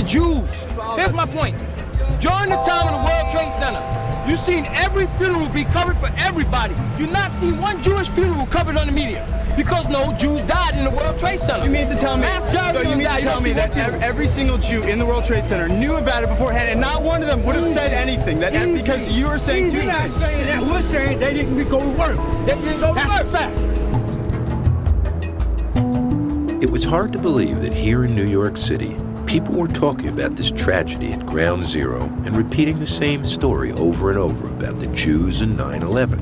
Jews. Here's my point. During the time of the World Trade Center, you've seen every funeral be covered for everybody. You've not seen one Jewish funeral covered on the media because no Jews died in the World Trade Center. You mean to tell me, that every single Jew in the World Trade Center knew about it beforehand and not one of them would have said anything? Because you were saying two things. We're not saying that. We're saying they didn't go to work. They didn't go to work. That's a fact. It was hard to believe that here in New York City, people were talking about this tragedy at Ground Zero and repeating the same story over and over about the Jews and 9/11.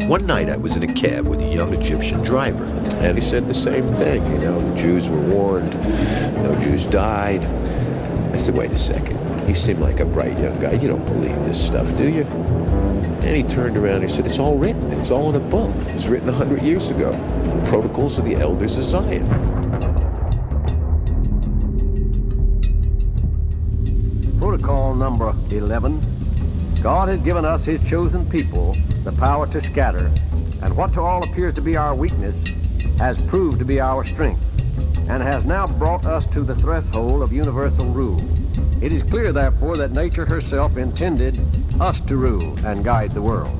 One night I was in a cab with a young Egyptian driver, and he said the same thing. You know, the Jews were warned, no Jews died. I said, wait a second. He seemed like a bright young guy. You don't believe this stuff, do you? And he turned around and he said, it's all written. It's all in a book. It was written 100 years ago. Protocols of the Elders of Zion. Protocol number 11. God has given us his chosen people the power to scatter, and what to all appears to be our weakness has proved to be our strength, and has now brought us to the threshold of universal rule. It is clear, therefore, that nature herself intended us to rule and guide the world.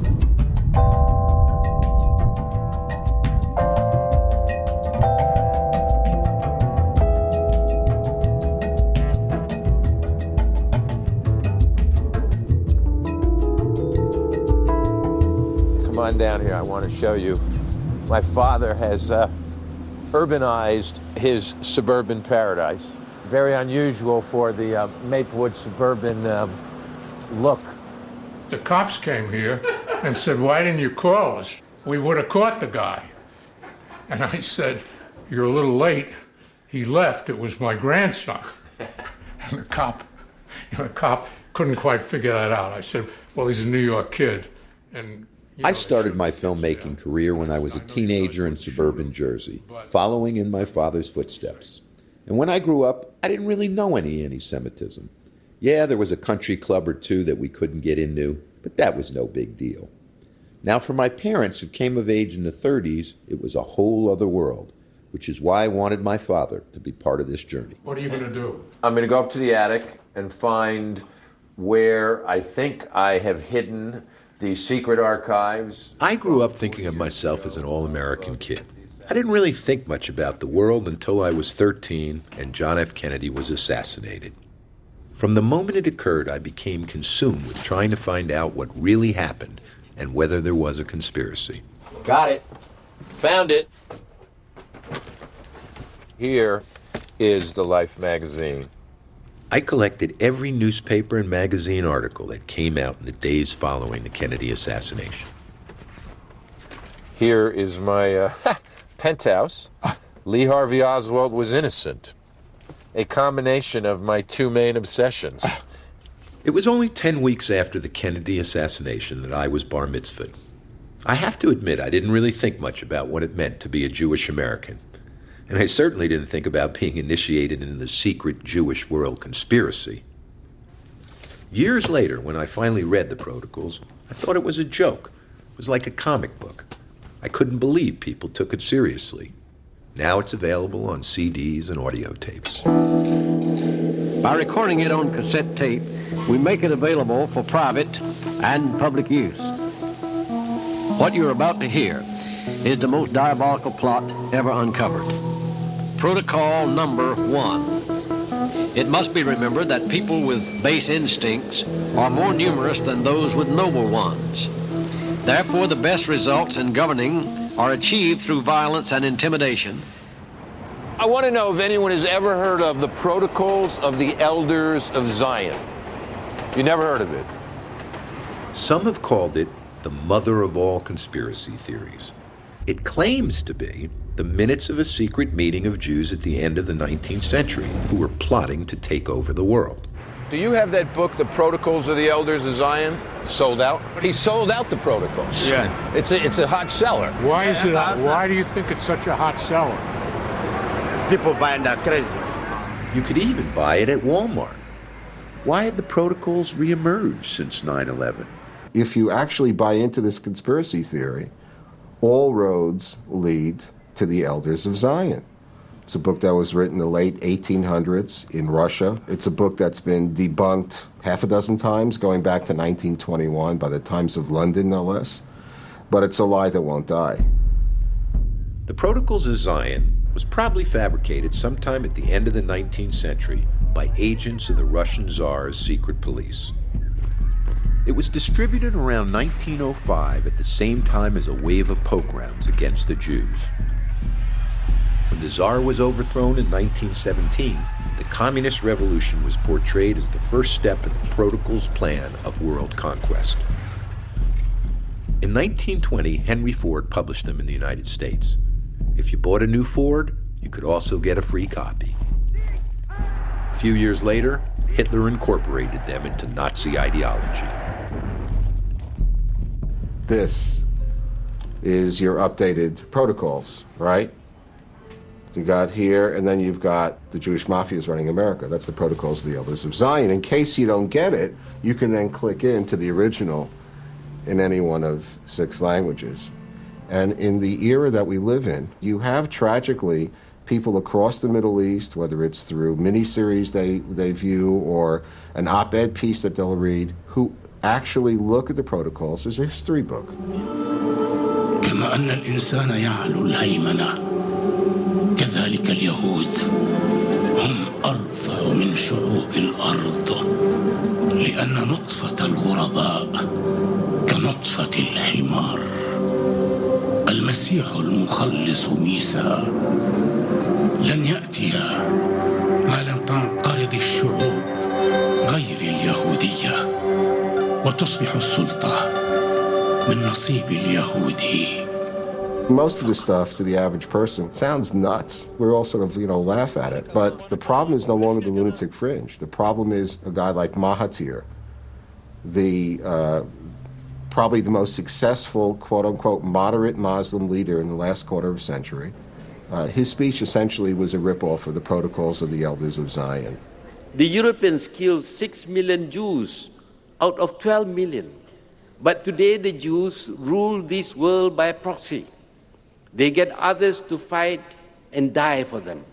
Come on down here, I want to show you. My father has urbanized his suburban paradise. Very unusual for the Maplewood suburban look. The cops came here and said, why didn't you call us? We would have caught the guy. And I said, you're a little late. He left. It was my grandson. And the cop couldn't quite figure that out. I said, well, he's a New York kid. And I started my filmmaking career when I was a teenager in suburban Jersey, following in my father's footsteps. And when I grew up, I didn't really know any anti-Semitism. Yeah, there was a country club or two that we couldn't get into, but that was no big deal. Now, for my parents who came of age in the 30s, it was a whole other world, which is why I wanted my father to be part of this journey. What are you going to do? I'm going to go up to the attic and find where I think I have hidden the secret archives. I grew up thinking of myself as an all-American kid. I didn't really think much about the world until I was 13 and John F. Kennedy was assassinated. From the moment it occurred, I became consumed with trying to find out what really happened and whether there was a conspiracy. Got it. Found it. Here is the Life magazine. I collected every newspaper and magazine article that came out in the days following the Kennedy assassination. Here is my penthouse. Lee Harvey Oswald was innocent. A combination of my two main obsessions. It was only 10 weeks after the Kennedy assassination that I was bar mitzvahed. I have to admit, I didn't really think much about what it meant to be a Jewish American. And I certainly didn't think about being initiated into the secret Jewish world conspiracy. Years later, when I finally read the protocols, I thought it was a joke. It was like a comic book. I couldn't believe people took it seriously. Now it's available on CDs and audio tapes. By recording it on cassette tape, we make it available for private and public use. What you're about to hear is the most diabolical plot ever uncovered. Protocol number 1. It must be remembered that people with base instincts are more numerous than those with noble ones. Therefore, the best results in governing are achieved through violence and intimidation. I want to know if anyone has ever heard of the Protocols of the Elders of Zion. You never heard of it? Some have called it the mother of all conspiracy theories. It claims to be the minutes of a secret meeting of Jews at the end of the 19th century who were plotting to take over the world. Do you have that book, The Protocols of the Elders of Zion? Sold out? He sold out the protocols. Yeah. It's a hot seller. Why is it? Why do you think it's such a hot seller? People buying that crazy. You could even buy it at Walmart. Why had the protocols reemerged since 9/11? If you actually buy into this conspiracy theory, all roads lead to the Elders of Zion. It's a book that was written in the late 1800s in Russia. It's a book that's been debunked half a dozen times, going back to 1921 by the Times of London, no less. But it's a lie that won't die. The Protocols of Zion was probably fabricated sometime at the end of the 19th century by agents of the Russian Tsar's secret police. It was distributed around 1905 at the same time as a wave of pogroms against the Jews. When the Tsar was overthrown in 1917, the Communist Revolution was portrayed as the first step in the Protocol's plan of world conquest. In 1920, Henry Ford published them in the United States. If you bought a new Ford, you could also get a free copy. A few years later, Hitler incorporated them into Nazi ideology. This is your updated protocols, right? You got here, and then you've got the Jewish mafias running America. That's the Protocols of the Elders of Zion. In case you don't get it, you can then click into the original in any one of 6 languages. And in the era that we live in, you have tragically people across the Middle East, whether it's through miniseries they view or an op-ed piece that they'll read, who actually look at the Protocols as a history book. كما أن الإنسان يعلو الهيمنة كذلك اليهود هم أرفع من شعوب الأرض لأن نطفة الغرباء كنطفة الحمار المسيح المخلص ميسى لن يأتي ما لم تنقرض الشعوب غير اليهودية وتصبح السلطة من نصيب اليهودي. Most of the stuff to the average person sounds nuts. We're all sort of, laugh at it. But the problem is no longer the lunatic fringe. The problem is a guy like Mahathir, probably the most successful, quote-unquote, moderate Muslim leader in the last quarter of a century. His speech essentially was a ripoff of the Protocols of the Elders of Zion. The Europeans killed 6 million Jews out of 12 million. But today the Jews rule this world by proxy. They get others to fight and die for them.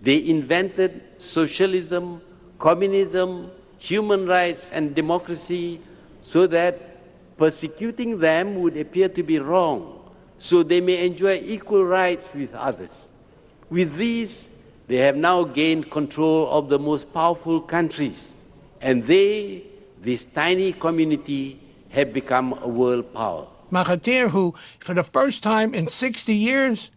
They invented socialism, communism, human rights, and democracy so that persecuting them would appear to be wrong, so they may enjoy equal rights with others. With these, they have now gained control of the most powerful countries, and they, this tiny community, have become a world power. Mahathir, who for the first time in 60 years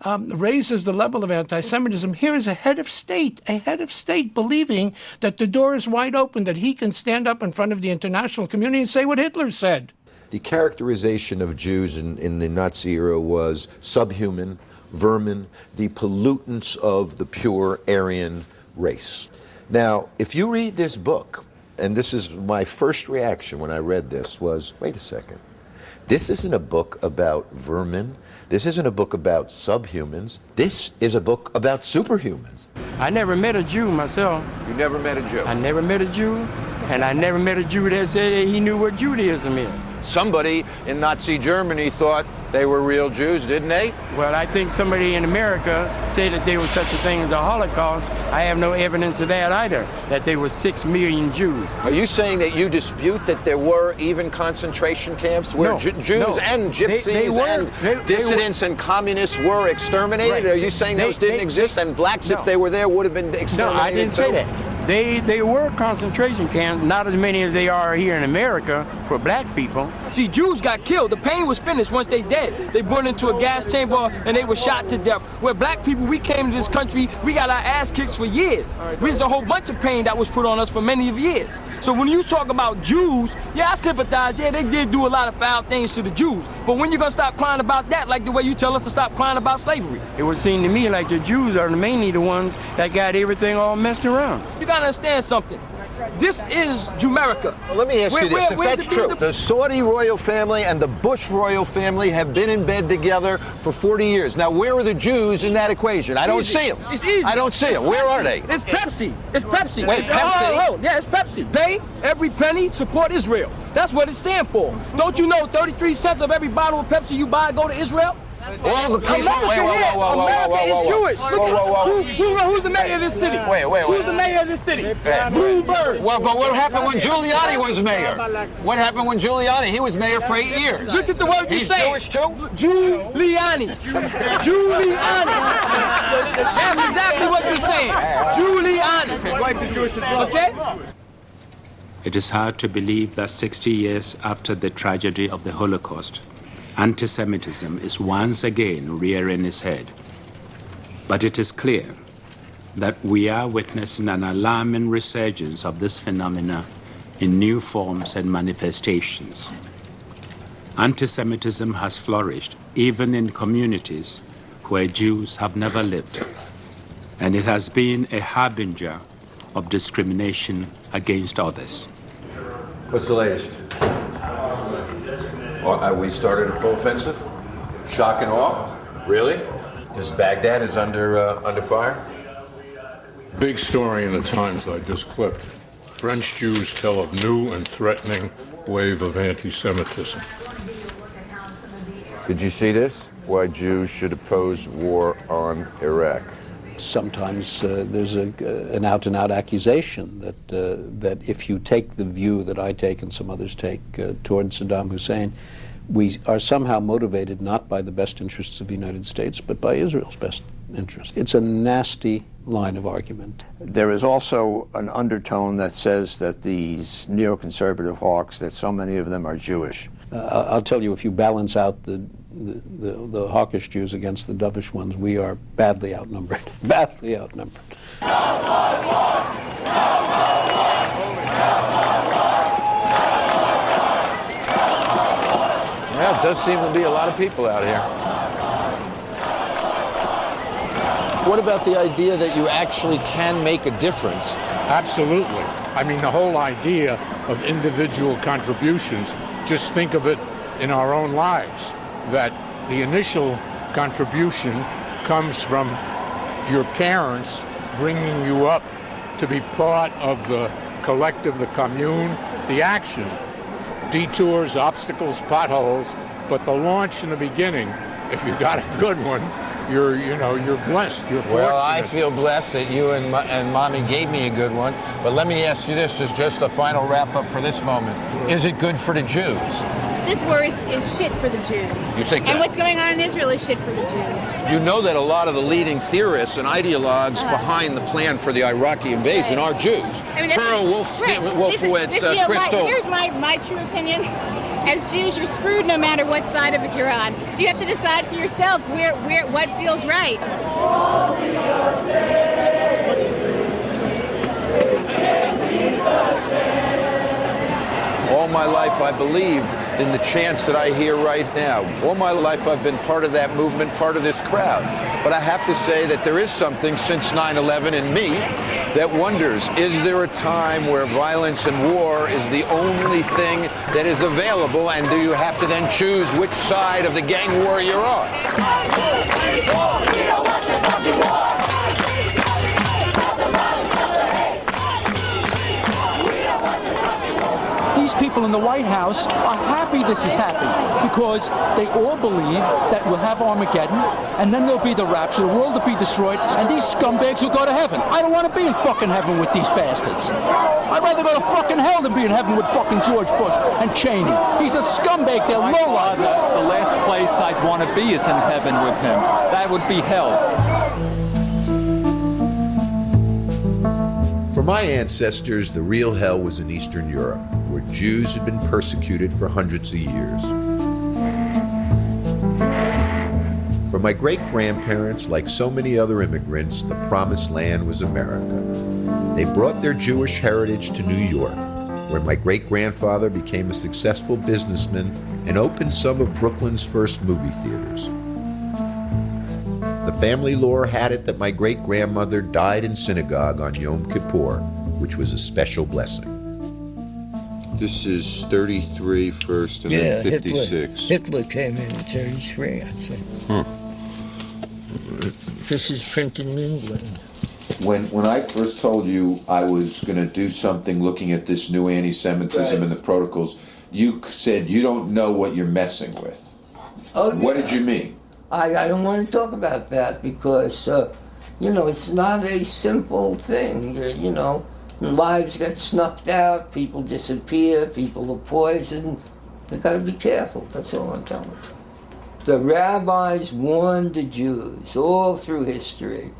raises the level of anti-Semitism, here is a head of state believing that the door is wide open, that he can stand up in front of the international community and say what Hitler said. The characterization of Jews in the Nazi era was subhuman, vermin, the pollutants of the pure Aryan race. Now, if you read this book, and this is my first reaction when I read this, was, wait a second. This isn't a book about vermin. This isn't a book about subhumans. This is a book about superhumans. I never met a Jew myself. You never met a Jew? I never met a Jew, and I never met a Jew that said he knew what Judaism is. Somebody in Nazi Germany thought they were real Jews, didn't they? Well, I think somebody in America said that there was such a thing as a Holocaust. I have no evidence of that either, that there were 6 million Jews. Are you saying that you dispute that there were even concentration camps where Jews and Gypsies and dissidents and communists were exterminated? Right. Are you saying those didn't exist and blacks, if they were there, would have been exterminated? No, I didn't say that. They were concentration camps, not as many as they are here in America for black people. See, Jews got killed. The pain was finished once they dead. They brought into a gas chamber and they were shot to death. Where black people, we came to this country, we got our ass kicked for years. There's a whole bunch of pain that was put on us for many years. So when you talk about Jews, yeah, I sympathize. Yeah, they did do a lot of foul things to the Jews. But when you gonna stop crying about that, like the way you tell us to stop crying about slavery? It would seem to me like the Jews are mainly the ones that got everything all messed around. You gotta understand something. This is Jumerica. Well, let me ask you this, if that's true, the Saudi royal family and the Bush royal family have been in bed together for 40 years. Now, where are the Jews in that equation? I don't see them. It's easy. I don't see them. Where are they? It's Pepsi. It's Pepsi. Wait, it's Pepsi? Yeah, it's Pepsi. They, every penny, support Israel. That's what it stands for. Don't you know 33 cents of every bottle of Pepsi you buy go to Israel? All the people. America is Jewish. Who's the mayor of this city? Who's the mayor of this city? Bloomberg. Well, but what happened when Giuliani was mayor? What happened when Giuliani? He was mayor for 8 years. Look at the word you say. He's Jewish too? Giuliani. Giuliani. That's exactly what you're saying. Giuliani. Okay? It is hard to believe that 60 years after the tragedy of the Holocaust, anti-Semitism is once again rearing its head. But it is clear that we are witnessing an alarming resurgence of this phenomena in new forms and manifestations. Anti-Semitism has flourished even in communities where Jews have never lived, and it has been a harbinger of discrimination against others. What's the latest? We started a full offensive? Shock and awe? Really? Just Baghdad is under fire? Big story in the Times I just clipped. French Jews tell of new and threatening wave of anti-Semitism. Did you see this? Why Jews should oppose war on Iraq. Sometimes there's an out-and-out accusation that if you take the view that I take and some others take toward Saddam Hussein, we are somehow motivated not by the best interests of the United States, but by Israel's best interest. It's a nasty line of argument. There is also an undertone that says that these neoconservative hawks, that so many of them are Jewish. I'll tell you, if you balance out the hawkish Jews against the dovish ones, we are badly outnumbered. Badly outnumbered. Yeah, it does seem to be a lot of people out here. What about the idea that you actually can make a difference? Absolutely. I mean, the whole idea of individual contributions, just think of it in our own lives, that the initial contribution comes from your parents bringing you up to be part of the collective, the commune, the action, detours, obstacles, potholes, but the launch in the beginning, if you got a good one, you're blessed, you're fortunate. Well, I feel blessed that you and Mommy gave me a good one. But let me ask you this, as just a final wrap-up for this moment. Is it good for the Jews? This war is shit for the Jews. You think that? And what's going on in Israel is shit for the Jews. You know that a lot of the leading theorists and ideologues behind the plan for the Iraqi invasion are Jews. I mean, Wolfowitz, Christo. Here's my true opinion. As Jews, you're screwed no matter what side of it you're on. So you have to decide for yourself what feels right. All my life I believed in the chants that I hear right now. All my life I've been part of that movement, part of this crowd. But I have to say that there is something since 9/11 in me that wonders, is there a time where violence and war is the only thing that is available, and do you have to then choose which side of the gang war you're on? These people in the White House are happy this is happening because they all believe that we'll have Armageddon and then there'll be the rapture, the world will be destroyed, and these scumbags will go to heaven. I don't want to be in fucking heaven with these bastards. I'd rather go to fucking hell than be in heaven with fucking George Bush and Cheney. He's a scumbag, they're lowlifes. The last place I'd want to be is in heaven with him. That would be hell. For my ancestors, the real hell was in Eastern Europe, where Jews had been persecuted for hundreds of years. For my great-grandparents, like so many other immigrants, the promised land was America. They brought their Jewish heritage to New York, where my great-grandfather became a successful businessman and opened some of Brooklyn's first movie theaters. The family lore had it that my great-grandmother died in synagogue on Yom Kippur, which was a special blessing. This is 33 first and then 56. Hitler came in 33, I think. This is printed in England. When I first told you I was going to do something looking at this new anti-Semitism and the protocols, you said you don't know what you're messing with. Oh, what did you mean? I don't want to talk about that because, you know, it's not a simple thing. You know, lives get snuffed out, people disappear, people are poisoned. They got to be careful. That's all I'm telling you. The rabbis warned the Jews all through history.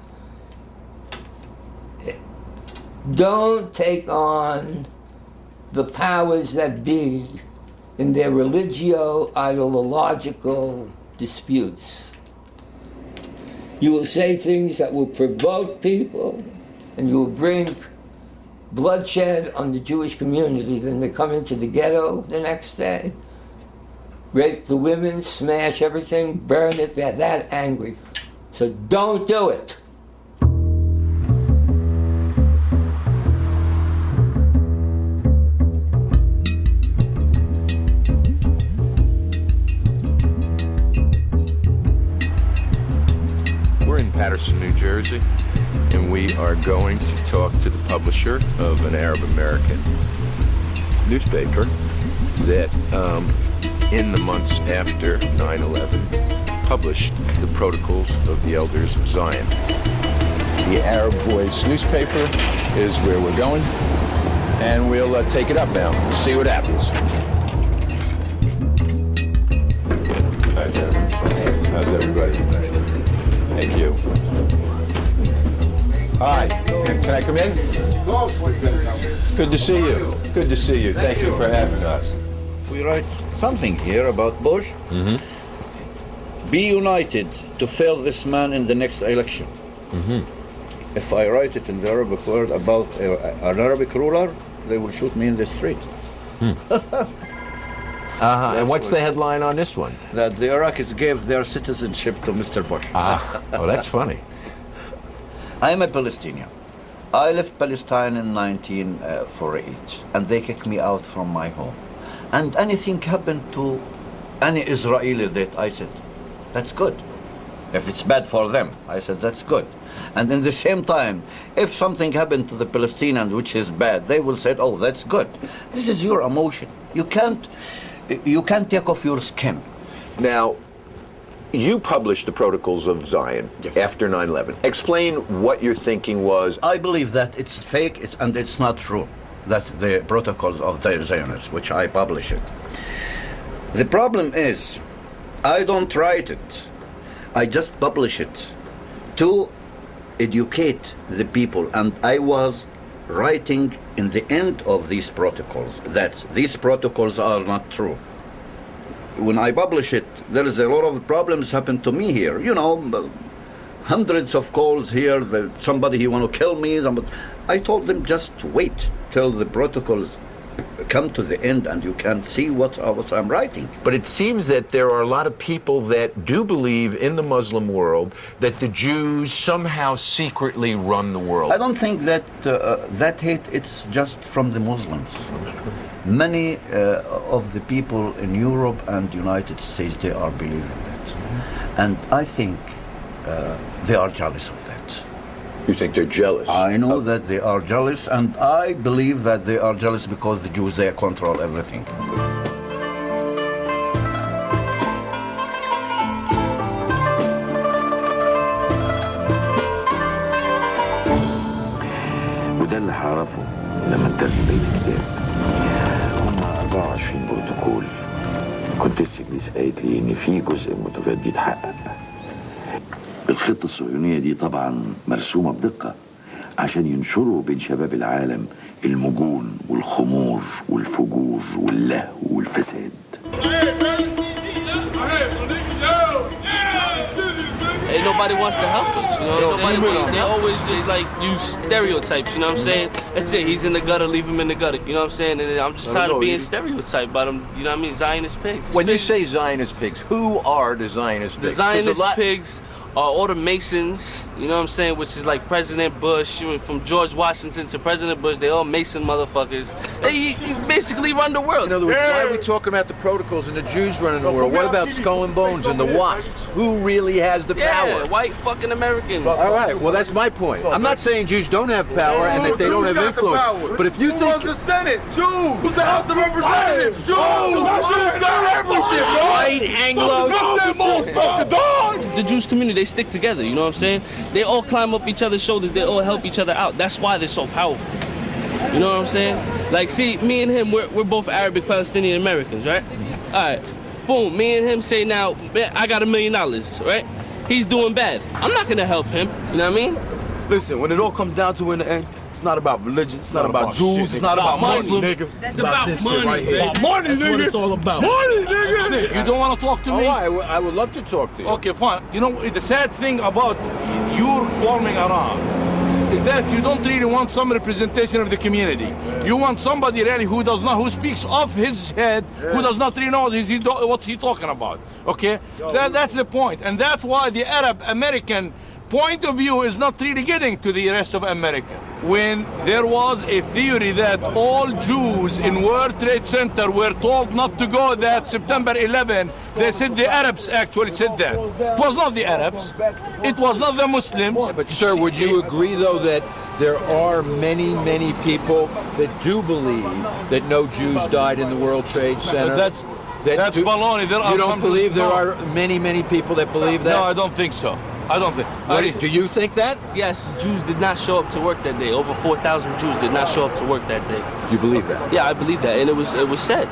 Don't take on the powers that be in their religio-ideological disputes. You will say things that will provoke people, and you will bring bloodshed on the Jewish community. Then they come into the ghetto the next day, rape the women, smash everything, burn it. They're that angry. So don't do it. Patterson, New Jersey, and we are going to talk to the publisher of an Arab American newspaper that in the months after 9/11 published the Protocols of the Elders of Zion. The Arab Voice newspaper is where we're going, and we'll take it up now. We'll see what happens. Hi, Jeremy. How's everybody? Thank you. Hi, can I come in? Good to see you. Good to see you. Thank you for having us. We write something here about Bush. Be united to fail this man in the next election. If I write it in the Arabic word about an Arabic ruler, they will shoot me in the street. And what's the headline on this one? That the Iraqis gave their citizenship to Mr. Bush. Oh, that's funny. I am a Palestinian. I left Palestine in 1948, and they kicked me out from my home. And anything happened to any Israeli that I said, that's good. If it's bad for them, I said, that's good. And in the same time, if something happened to the Palestinians which is bad, they will say, oh, that's good. This is your emotion. You can't take off your skin. Now, you published the Protocols of Zion after 9/11. Explain what your thinking was. I believe that it's fake and it's not true, that the Protocols of the Zionists, which I published it. The problem is, I don't write it. I just publish it to educate the people. And I was writing in the end of these protocols that these protocols are not true. When I publish it, there is a lot of problems happen to me here. You know, hundreds of calls here, somebody he want to kill me. I told them just wait till the protocols come to the end and you can see what I'm writing. But it seems that there are a lot of people that do believe in the Muslim world that the Jews somehow secretly run the world. I don't think that that hate, it's just from the Muslims. Many of the people in Europe and United States, they are believing that. And I think they are jealous of that. You think they're jealous? I know that they are jealous, and I believe that they are jealous because the Jews, they control everything. وده اللي هعرفه لما انتهي بقية الكتاب. هم 24 بروتوكول. كنت السجليس قالت لي ان في جزء من البروتوكولات دي اتحقق. الخطة الصهيونية دي طبعا مرسومة بدقة عشان ينشروا بين شباب العالم المجون والخمور والفجور واللهو والفساد. Ain't nobody wants to help us, you know? They always just like use stereotypes, you know what I'm saying? That's it, he's in the gutter, leave him in the gutter, you know what I'm saying? And I'm just tired of being stereotyped by them, you know what I mean? Zionist pigs. When you say Zionist pigs, who are the Zionist pigs? The Zionist pigs are all the Masons, you know what I'm saying? Which is like President Bush, from George Washington to President Bush, they all Mason motherfuckers. They basically run the world. In other words, why are we talking about the protocols and the Jews running the world? What about Skull and Bones and the Wasps? Who really has the power? Yeah, white fucking Americans. All right, well, that's my point. I'm not saying Jews don't have power and that they don't have influence. But if you think... Who runs the Senate? Jews! Who's the House of Representatives? Jews! Jews got everything, bro! White Anglo... That motherfucker, dog! the Jewish community, they stick together, you know what I'm saying? They all climb up each other's shoulders, they all help each other out. That's why they're so powerful. You know what I'm saying? Like, see, me and him, we're both Arabic Palestinian Americans, right? All right, boom, me and him say now, I got $1 million, right? He's doing bad. I'm not gonna help him, you know what I mean? Listen, when it all comes down to in the end, it's not about religion, it's not about Jews, shit, it's not about money, Muslims. nigga. It's about this money, shit right here. baby. Money, That's nigga. what it's all about. Money, nigga. You don't want to talk to me? Oh, I would love to talk to you. Okay, fine. You know, the sad thing about your forming around is that you don't really want some representation of the community. You want somebody really who does not, who speaks off his head, who does not really know what's he talking about. Okay, that's the point, and that's why the Arab American point of view is not really getting to the rest of America. When there was a theory that all Jews in World Trade Center were told not to go that September 11, they said the Arabs actually said that. It was not the Arabs. It was not the Muslims. But sir, would you agree though that there are many, many people that do believe that no Jews died in the World Trade Center? That's baloney. There are you don't some believe there no. are many, many people that believe that? No, I don't think so. I don't think. Do you think that? Yes, Jews did not show up to work that day. Over 4,000 Jews did not show up to work that day. You believe that? Yeah, I believe that, and it was said.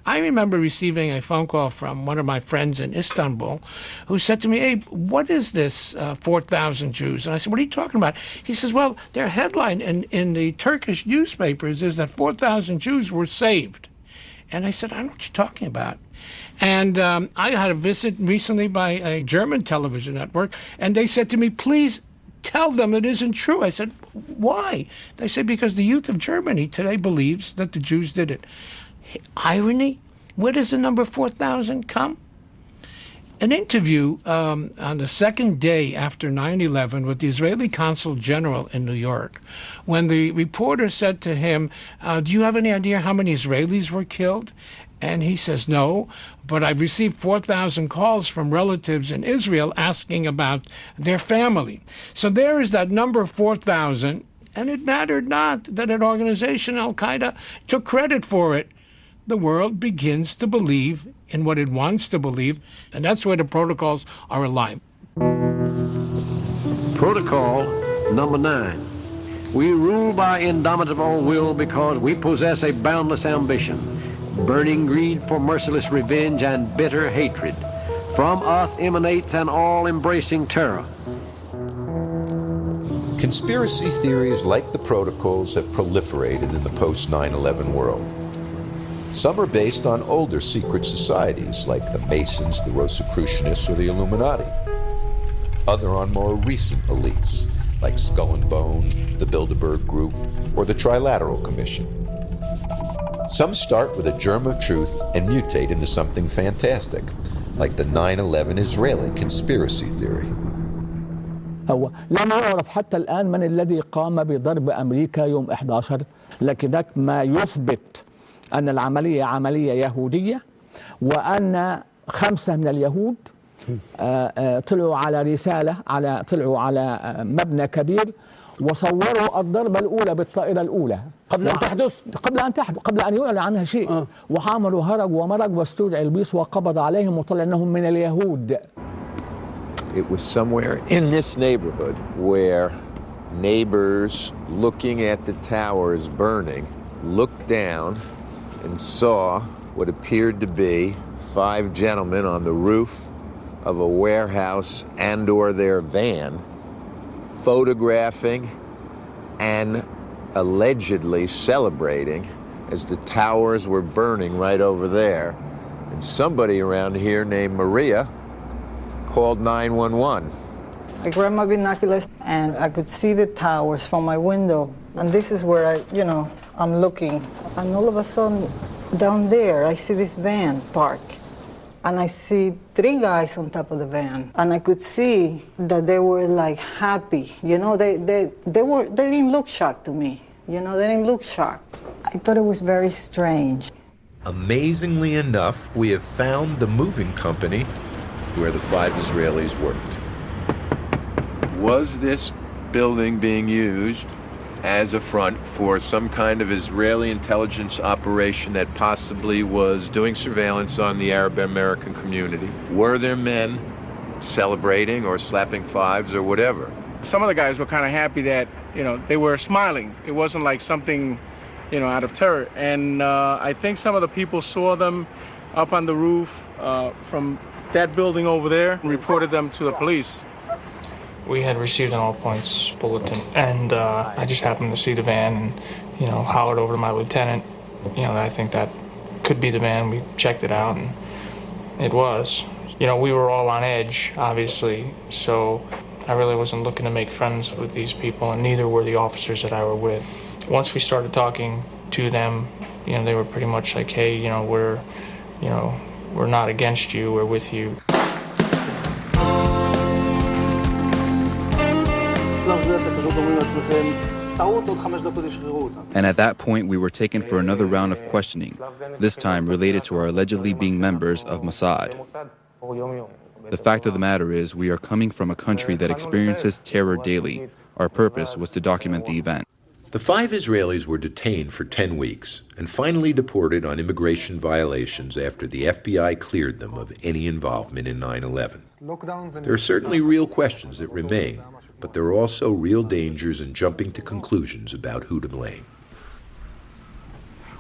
I remember receiving a phone call from one of my friends in Istanbul who said to me, "Abe, what is this 4,000 Jews?" And I said, "What are you talking about?" He says, "Well, their headline in the Turkish newspapers is that 4,000 Jews were saved." And I said, "I don't know what you're talking about." And I had a visit recently by a German television network, and they said to me, "Please tell them it isn't true." I said, "Why?" They said, "Because the youth of Germany today believes that the Jews did it." Irony? Where does the number 4,000 come? An interview on the second day after 9/11 with the Israeli Consul General in New York, when the reporter said to him, "Do you have any idea how many Israelis were killed?" And he says, "No, but I've received 4,000 calls from relatives in Israel asking about their family." So there is that number 4,000, and it mattered not that an organization, Al-Qaeda, took credit for it. The world begins to believe in what it wants to believe, and that's where the protocols are alive. Protocol number 9. We rule by indomitable will because we possess a boundless ambition, burning greed for merciless revenge and bitter hatred. From us emanates an all-embracing terror. Conspiracy theories like the protocols have proliferated in the post-9/11 world. Some are based on older secret societies like the Masons, the Rosicrucianists, or the Illuminati. Other on more recent elites like Skull and Bones, the Bilderberg Group, or the Trilateral Commission. Some start with a germ of truth and mutate into something fantastic, like the 9/11 Israeli conspiracy theory. هو لم يعرف حتى الآن من الذي قام بضرب أمريكا يوم 11، لكن ما يثبت أن العملية عملية يهودية، وأن 5 من اليهود طلعوا على رسالة، طلعوا على مبنى كبير وصوروا الضربة الأولى بالطائرة الأولى قبل أن تحدث، قبل أن يعلن عنها شيء، وحاملوا هرج ومرج واستدعي البيص وقبض عليهم وطلع أنهم من اليهود. It was somewhere in this neighborhood where neighbors looking at the towers burning looked down and saw what appeared to be 5 gentlemen on the roof of a warehouse and or their van photographing and allegedly celebrating as the towers were burning right over there. And somebody around here named Maria called 911. I grabbed my binoculars and I could see the towers from my window. And this is where I'm looking. And all of a sudden, down there, I see this van park. And I see 3 guys on top of the van. And I could see that they were like happy. They didn't look shocked to me. They didn't look shocked. I thought it was very strange. Amazingly enough, we have found the moving company where the 5 Israelis worked. Was this building being used as a front for some kind of Israeli intelligence operation that possibly was doing surveillance on the Arab American community? Were there men celebrating or slapping fives or whatever. Some of the guys were kind of happy that, they were smiling. It wasn't like something, out of terror. And I think some of the people saw them up on the roof from that building over there and reported them to the police. We had received an all-points bulletin, and I just happened to see the van and, hollered over to my lieutenant, I think that could be the van. We checked it out, and it was. We were all on edge, obviously, so I really wasn't looking to make friends with these people, and neither were the officers that I were with. Once we started talking to them, they were pretty much like, hey, we're not against you, we're with you. And at that point, we were taken for another round of questioning, this time related to our allegedly being members of Mossad. The fact of the matter is, we are coming from a country that experiences terror daily. Our purpose was to document the event. The 5 Israelis were detained for 10 weeks and finally deported on immigration violations after the FBI cleared them of any involvement in 9/11. There are certainly real questions that remain, but there are also real dangers in jumping to conclusions about who to blame.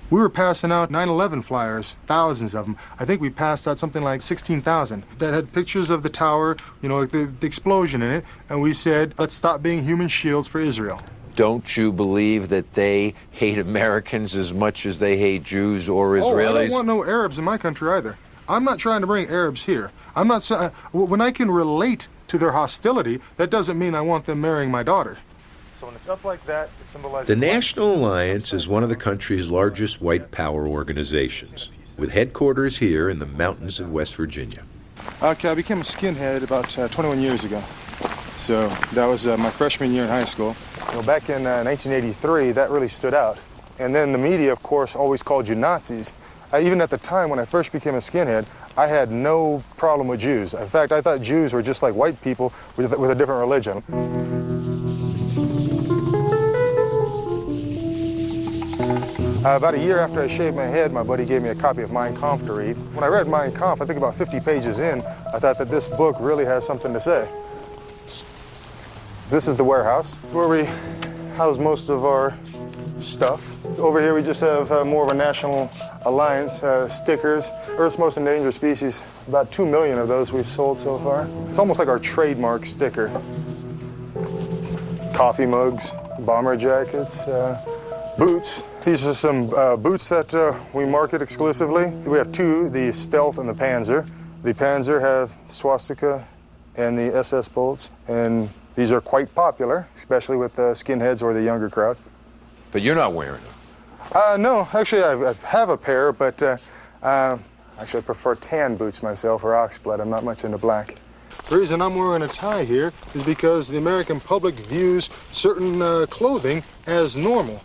We were passing out 9/11 flyers, thousands of them. I think we passed out something like 16,000 that had pictures of the tower, the explosion in it, and we said, let's stop being human shields for Israel. Don't you believe that they hate Americans as much as they hate Jews or Israelis? I don't want no Arabs in my country either. I'm not trying to bring Arabs here. I'm not saying, when I can relate to their hostility, that doesn't mean I want them marrying my daughter. So when it's up like that, it symbolizes... The National Alliance is one of the country's largest white power organizations, with headquarters here in the mountains of West Virginia. Okay, I became a skinhead about 21 years ago. So that was my freshman year in high school. Back in 1983, that really stood out. And then the media, of course, always called you Nazis. Even at the time when I first became a skinhead, I had no problem with Jews. In fact, I thought Jews were just like white people with a different religion. About a year after I shaved my head, my buddy gave me a copy of Mein Kampf to read. When I read Mein Kampf, I think about 50 pages in, I thought that this book really has something to say. This is the warehouse where we house most of our stuff. Over here we just have more of a National Alliance stickers, Earth's Most Endangered Species. About 2 million of those we've sold so far. It's almost like our trademark sticker. Coffee mugs, bomber jackets, boots. These are some boots that we market exclusively. We have 2, the Stealth and the Panzer. The Panzer have swastika and the SS bolts, and these are quite popular, especially with the skinheads or the younger crowd. But you're not wearing them. No, actually I have a pair, but actually I prefer tan boots myself, or oxblood. I'm not much into black. The reason I'm wearing a tie here is because the American public views certain clothing as normal.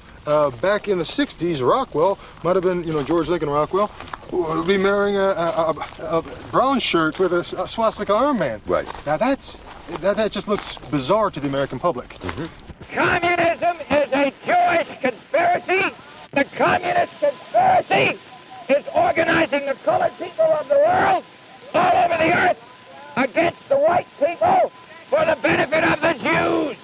Back in the 60s, Rockwell, might have been, George Lincoln Rockwell, would be wearing a brown shirt with a swastika armband. Right. Now that just looks bizarre to the American public. Mm-hmm. Communism is a Jewish conspiracy. The communist conspiracy is organizing the colored people of the world all over the earth against the white people for the benefit of the Jews.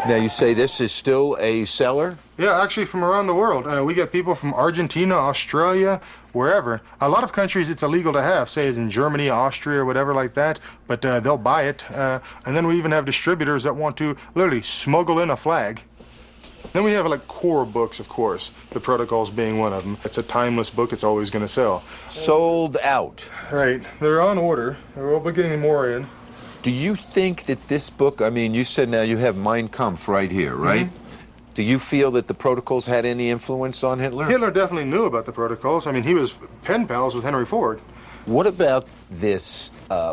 Now you say this is still a seller? Yeah, actually from around the world. We get people from Argentina, Australia, wherever. A lot of countries it's illegal to have, say as in Germany, Austria, or whatever like that, but they'll buy it. And then we even have distributors that want to literally smuggle in a flag. Then we have like core books, of course, the Protocols being one of them. It's a timeless book, it's always going to sell. Sold out. Right, they're on order. We'll be getting more in. Do you think that this book, you said now you have Mein Kampf right here, right? Mm-hmm. Do you feel that the Protocols had any influence on Hitler? Hitler definitely knew about the Protocols. He was pen pals with Henry Ford. What about this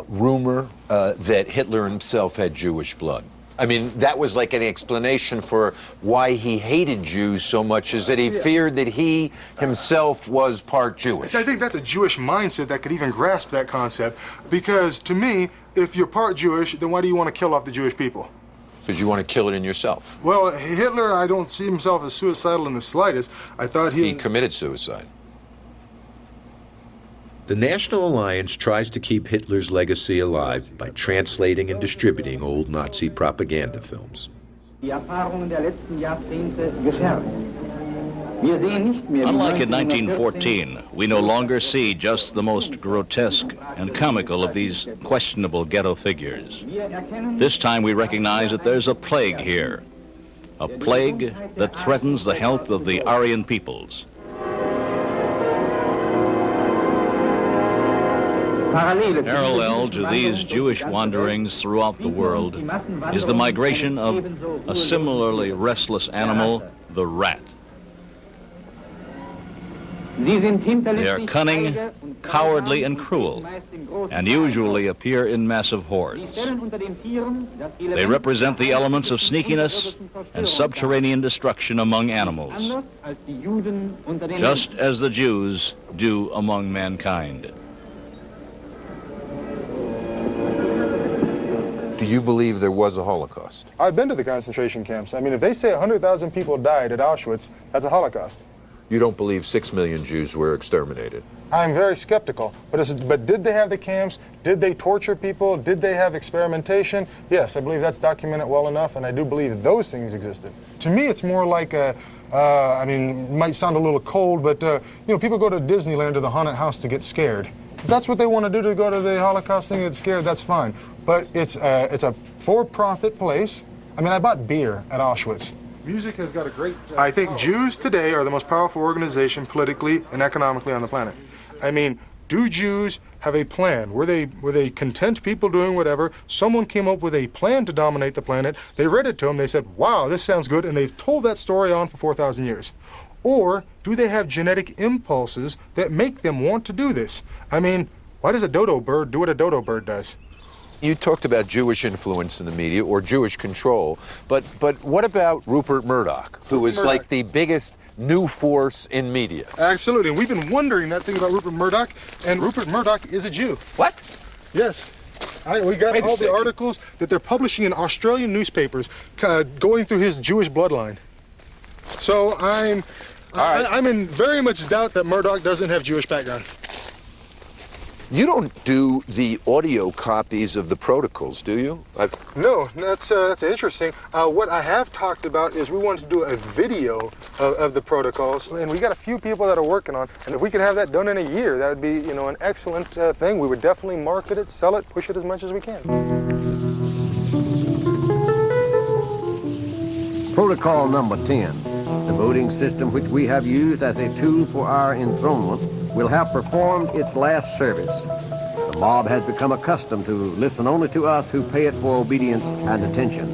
rumor that Hitler himself had Jewish blood? That was like an explanation for why he hated Jews so much, is that he feared that he himself was part Jewish. See, I think that's a Jewish mindset that could even grasp that concept, because to me, if you're part Jewish, then why do you want to kill off the Jewish people? Because you want to kill it in yourself. Well, Hitler, I don't see himself as suicidal in the slightest. I thought he committed suicide. The National Alliance tries to keep Hitler's legacy alive by translating and distributing old Nazi propaganda films. Unlike in 1914, we no longer see just the most grotesque and comical of these questionable ghetto figures. This time we recognize that there's a plague here, a plague that threatens the health of the Aryan peoples. Parallel to these Jewish wanderings throughout the world is the migration of a similarly restless animal, the rat. They are cunning, cowardly, and cruel, and usually appear in massive hordes. They represent the elements of sneakiness and subterranean destruction among animals, just as the Jews do among mankind. Do you believe there was a Holocaust? I've been to the concentration camps. I mean, if they say 100,000 people died at Auschwitz, that's a Holocaust. You don't believe 6 million Jews were exterminated? I'm very skeptical. But did they have the camps? Did they torture people? Did they have experimentation? Yes, I believe that's documented well enough, and I do believe those things existed. To me, it's more like I mean, it might sound a little cold, but you know, people go to Disneyland or the haunted house to get scared. If that's what they want to do, to go to the Holocaust thing and get scared, that's fine. But it's a for-profit place. I mean, I bought beer at Auschwitz. Music has got a great... I think Jews today are the most powerful organization politically and economically on the planet. I mean, do Jews have a plan? Were they content people doing whatever? Someone came up with a plan to dominate the planet. They read it to them. They said, wow, this sounds good. And they've told that story on for 4,000 years. Or do they have genetic impulses that make them want to do this? I mean, why does a dodo bird do what a dodo bird does? You talked about Jewish influence in the media or Jewish control, but what about Rupert Murdoch, who is like the biggest new force in media? Absolutely, and we've been wondering that thing about Rupert Murdoch, and Rupert Murdoch is a Jew. What? Yes. We got all the articles that they're publishing in Australian newspapers going through his Jewish bloodline. So I'm in very much doubt that Murdoch doesn't have Jewish background. You don't do the audio copies of the protocols, do you? No, that's interesting. What I have talked about is we want to do a video of the protocols, and we got a few people that are working on. And if we could have that done in a year, that would be, you know, an excellent thing. We would definitely market it, sell it, push it as much as we can. Protocol number 10. The voting system which we have used as a tool for our enthronement will have performed its last service. The mob has become accustomed to listen only to us who pay it for obedience and attention.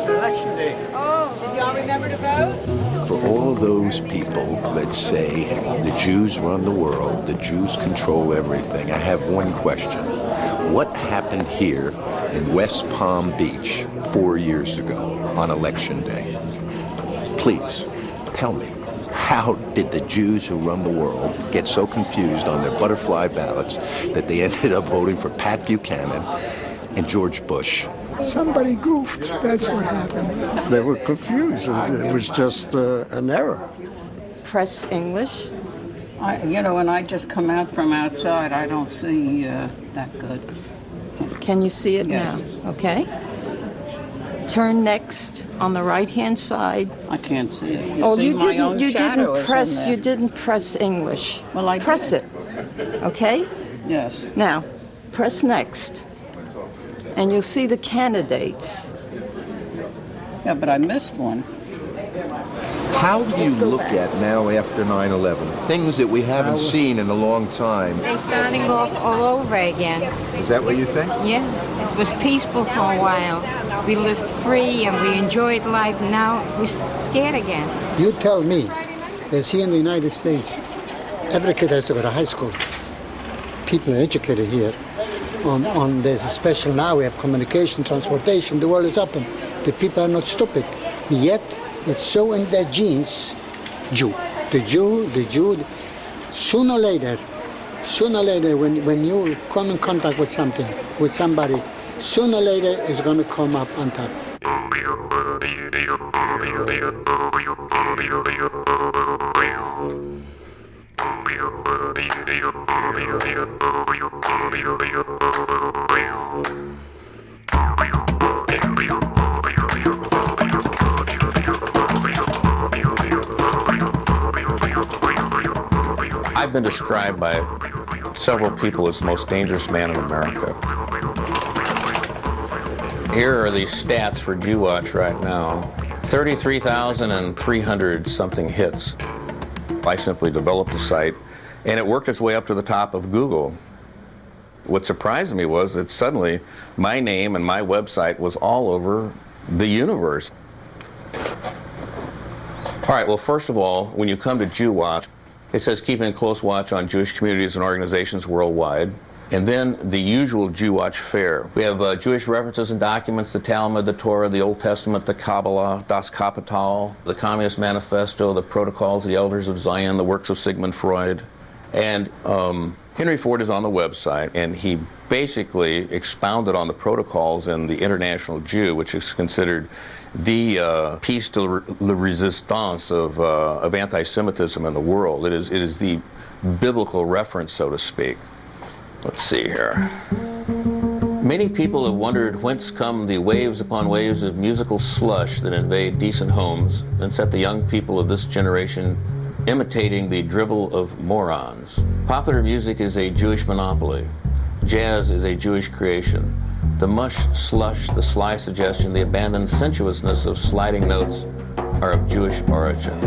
Election day. Oh, did y'all remember to vote? For all those people that say the Jews run the world, the Jews control everything, I have one question. What happened here in West Palm Beach 4 years ago on Election Day? Please, tell me, how did the Jews who run the world get so confused on their butterfly ballots that they ended up voting for Pat Buchanan and George Bush? Somebody goofed, that's what happened. They were confused, it was just an error. Press English? You know, when I just come out from outside, I don't see that good. Can you see it Yes. now? Okay. Turn next on the right-hand side. I can't see it. You my own shadow is in there. You didn't press English. Well, I press did. it. Okay? Yes. Now, press next. And you'll see the candidates. Yeah, but I missed one. How do you look at now after 9/11 things that we haven't seen in a long time? They're starting off all over again. Is that what you think? Yeah, it was peaceful for a while. We lived free and we enjoyed life. Now we're scared again. You tell me, there's here in the United States, every kid has to go to high school. People are educated here. There's a special now, we have communication, transportation, the world is open. The people are not stupid. Yet, it's so in their genes, the Jew, sooner or later, when you come in contact with something, with somebody, sooner or later it's going to come up on top. I've been described by several people as the most dangerous man in America. Here are these stats for Jewwatch right now. 33,300 something hits. I simply developed the site, and it worked its way up to the top of Google. What surprised me was that suddenly my name and my website was all over the universe. All right, well, first of all, when you come to Jewwatch, it says keeping a close watch on Jewish communities and organizations worldwide. And then the usual Jewwatch fare. We have Jewish references and documents, the Talmud, the Torah, the Old Testament, the Kabbalah, Das Kapital, the Communist Manifesto, the Protocols of the Elders of Zion, the works of Sigmund Freud. And Henry Ford is on the website, and he basically expounded on the protocols in the International Jew, which is considered the piece de la resistance of anti-Semitism in the world. It is the biblical reference, so to speak. Let's see here. Many people have wondered whence come the waves upon waves of musical slush that invade decent homes and set the young people of this generation imitating the dribble of morons. Popular music is a Jewish monopoly. Jazz is a Jewish creation. The mush, slush, the sly suggestion, the abandoned sensuousness of sliding notes are of Jewish origin.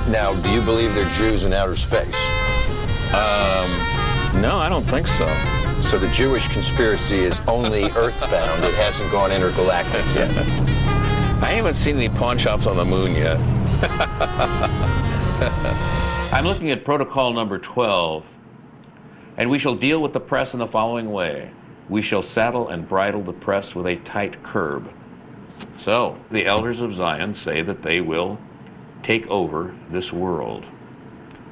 Now, do you believe they're Jews in outer space? No, I don't think so. So the Jewish conspiracy is only earthbound. It hasn't gone intergalactic yet. I haven't seen any pawn shops on the moon yet. I'm looking at protocol number 12, and we shall deal with the press in the following way. We shall saddle and bridle the press with a tight curb. So, the elders of Zion say that they will take over this world.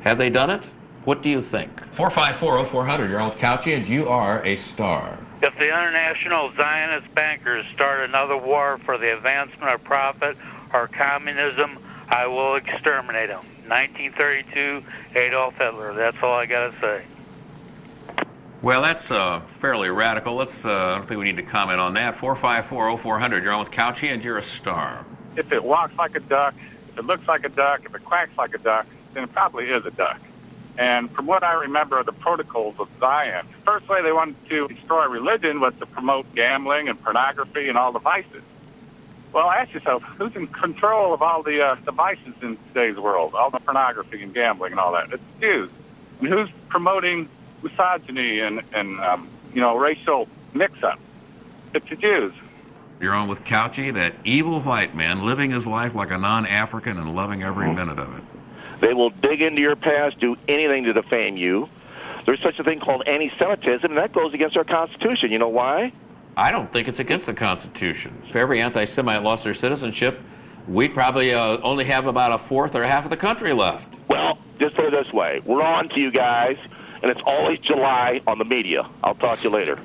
Have they done it? What do you think? 454-0400, you're on with Couchy, and you are a star. If the international Zionist bankers start another war for the advancement of profit or communism, I will exterminate them. 1932, Adolf Hitler. That's all I got to say. Well, that's fairly radical. I don't think we need to comment on that. 454-0400, you're on with Couchy, and you're a star. If it walks like a duck, if it looks like a duck, if it quacks like a duck, then it probably is a duck. And from what I remember of the protocols of Zion, first way they wanted to destroy religion was to promote gambling and pornography and all the vices. Well, ask yourself, who's in control of all the vices in today's world, all the pornography and gambling and all that? It's Jews. And who's promoting misogyny and racial mix-up? It's the Jews. You're on with Couchy, that evil white man living his life like a non-African and loving every minute of it. They will dig into your past, do anything to defame you. There's such a thing called anti-Semitism, and that goes against our Constitution. You know why? I don't think it's against the Constitution. If every anti-Semite lost their citizenship, we'd probably only have about a fourth or half of the country left. Well, just put it this way. We're on to you guys, and it's always July on the media. I'll talk to you later.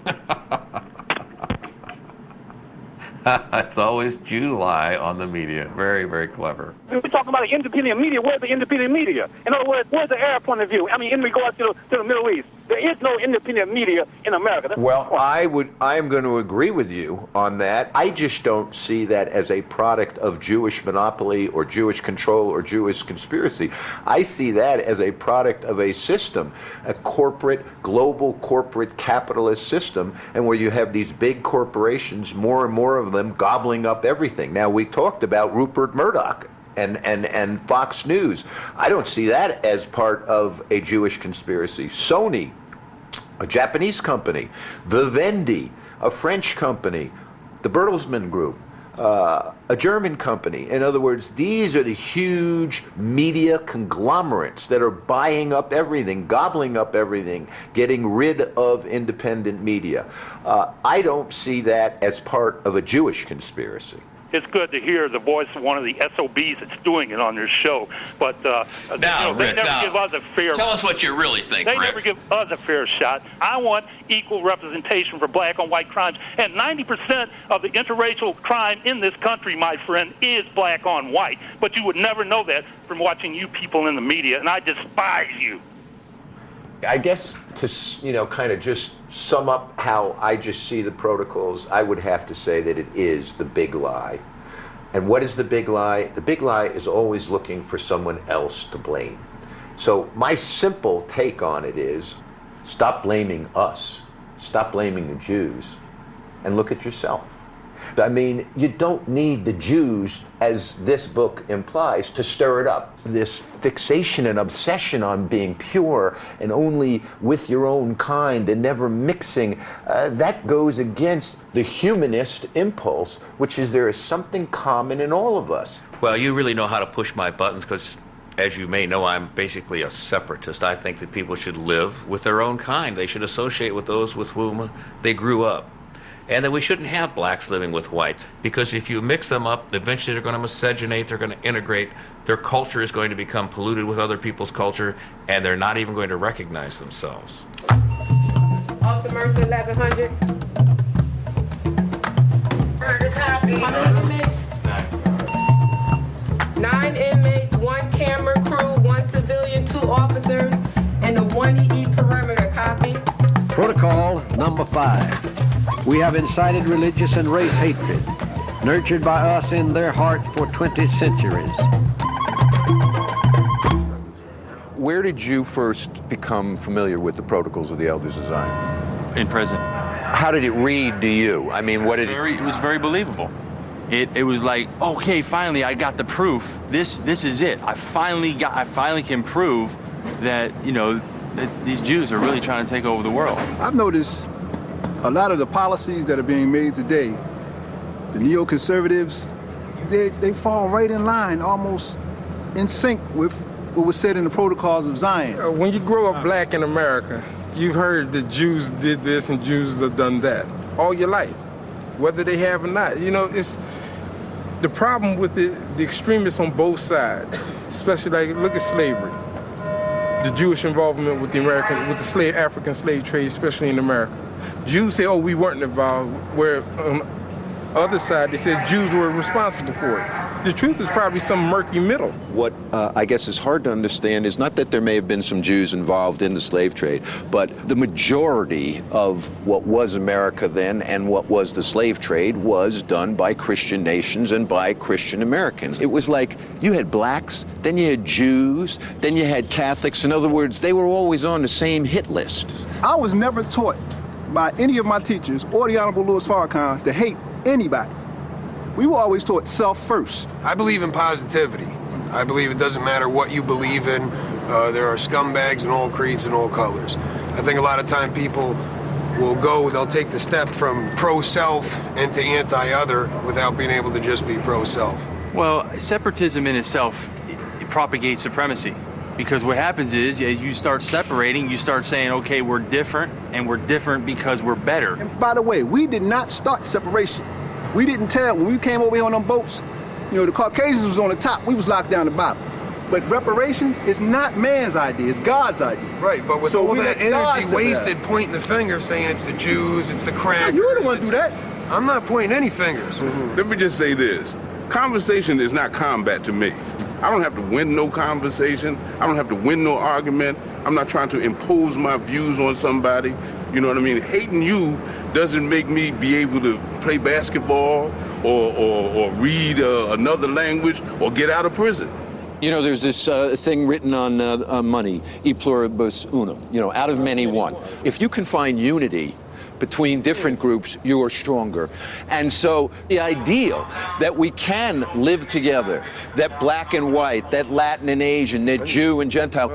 It's always July on the media. Very, very clever. We're talking about the independent media. Where's the independent media? In other words, where's the Arab point of view? I mean, in regards to the Middle East, there is no independent media in America. Well, I am going to agree with you on that. I just don't see that as a product of Jewish monopoly or Jewish control or Jewish conspiracy. I see that as a product of a system, a global corporate capitalist system, and where you have these big corporations, more and more of them gobbling up everything. Now, we talked about Rupert Murdoch and Fox News. I don't see that as part of a Jewish conspiracy. Sony, a Japanese company, Vivendi, a French company, the Bertelsmann Group, a German company. In other words, these are the huge media conglomerates that are buying up everything, gobbling up everything, getting rid of independent media. I don't see that as part of a Jewish conspiracy. It's good to hear the voice of one of the SOBs that's doing it on this show, but they never give us a fair. Tell us what you really think, They Rick. never give us a fair shot. I want equal representation for black on white crimes, and 90% of the interracial crime in this country, my friend, is black on white. But you would never know that from watching you people in the media, and I despise you. I guess to, kind of just sum up how I just see the protocols, I would have to say that it is the big lie. And what is the big lie? The big lie is always looking for someone else to blame. So my simple take on it is, stop blaming us, stop blaming the Jews, and look at yourself. I mean, you don't need the Jews, as this book implies, to stir it up. This fixation and obsession on being pure and only with your own kind and never mixing, that goes against the humanist impulse, which is there is something common in all of us. Well, you really know how to push my buttons because, as you may know, I'm basically a separatist. I think that people should live with their own kind. They should associate with those with whom they grew up. And that we shouldn't have blacks living with whites, because if you mix them up, eventually they're going to miscegenate, they're going to integrate, their culture is going to become polluted with other people's culture, and they're not even going to recognize themselves. Also, Mercer 1100. How many inmates? 9 inmates, 1 camera crew, 1 civilian, 2 officers, and a 1 EE perimeter. Copy. Protocol number 5. We have incited religious and race hatred, nurtured by us in their hearts for 20 centuries. Where did you first become familiar with the Protocols of the Elders of Zion? In prison. How did it read to you? I mean, what did It was very believable. It was like, okay, finally I got the proof. This is it. I finally can prove that, that these Jews are really trying to take over the world. I've noticed a lot of the policies that are being made today, the neoconservatives, they fall right in line, almost in sync with what was said in the Protocols of Zion. When you grow up black in America, you've heard that Jews did this and Jews have done that all your life, whether they have or not. It's the problem with the extremists on both sides, especially look at slavery, the Jewish involvement with the African slave trade, especially in America. Jews say, oh, we weren't involved, where on the other side, they said Jews were responsible for it. The truth is probably some murky middle. What I guess is hard to understand is not that there may have been some Jews involved in the slave trade, but the majority of what was America then and what was the slave trade was done by Christian nations and by Christian Americans. It was like you had blacks, then you had Jews, then you had Catholics. In other words, they were always on the same hit list. I was never taught by any of my teachers or the Honorable Louis Farrakhan to hate anybody. We were always taught self first. I believe in positivity. I believe it doesn't matter what you believe in. There are scumbags in all creeds and all colors. I think a lot of time people they'll take the step from pro-self into anti-other without being able to just be pro-self. Well, separatism in itself, it propagates supremacy. Because what happens is, as you start separating, you start saying, okay, we're different, and we're different because we're better. And by the way, we did not start separation. We didn't tell, when we came over here on them boats, the Caucasians was on the top, we was locked down the bottom. But reparations is not man's idea, it's God's idea. Right, but with So all we that let God energy separate. wasted pointing the finger saying it's the Jews, it's the crackers. You the one do that. I'm not pointing any fingers. Let me just say this. Conversation is not combat to me. I don't have to win no conversation. I don't have to win no argument. I'm not trying to impose my views on somebody. You know what I mean? Hating you doesn't make me be able to play basketball or read another language or get out of prison. There's this thing written on money, e pluribus unum, out of many one. If you can find unity between different groups, you are stronger. And so the ideal that we can live together, that black and white, that Latin and Asian, that Jew and Gentile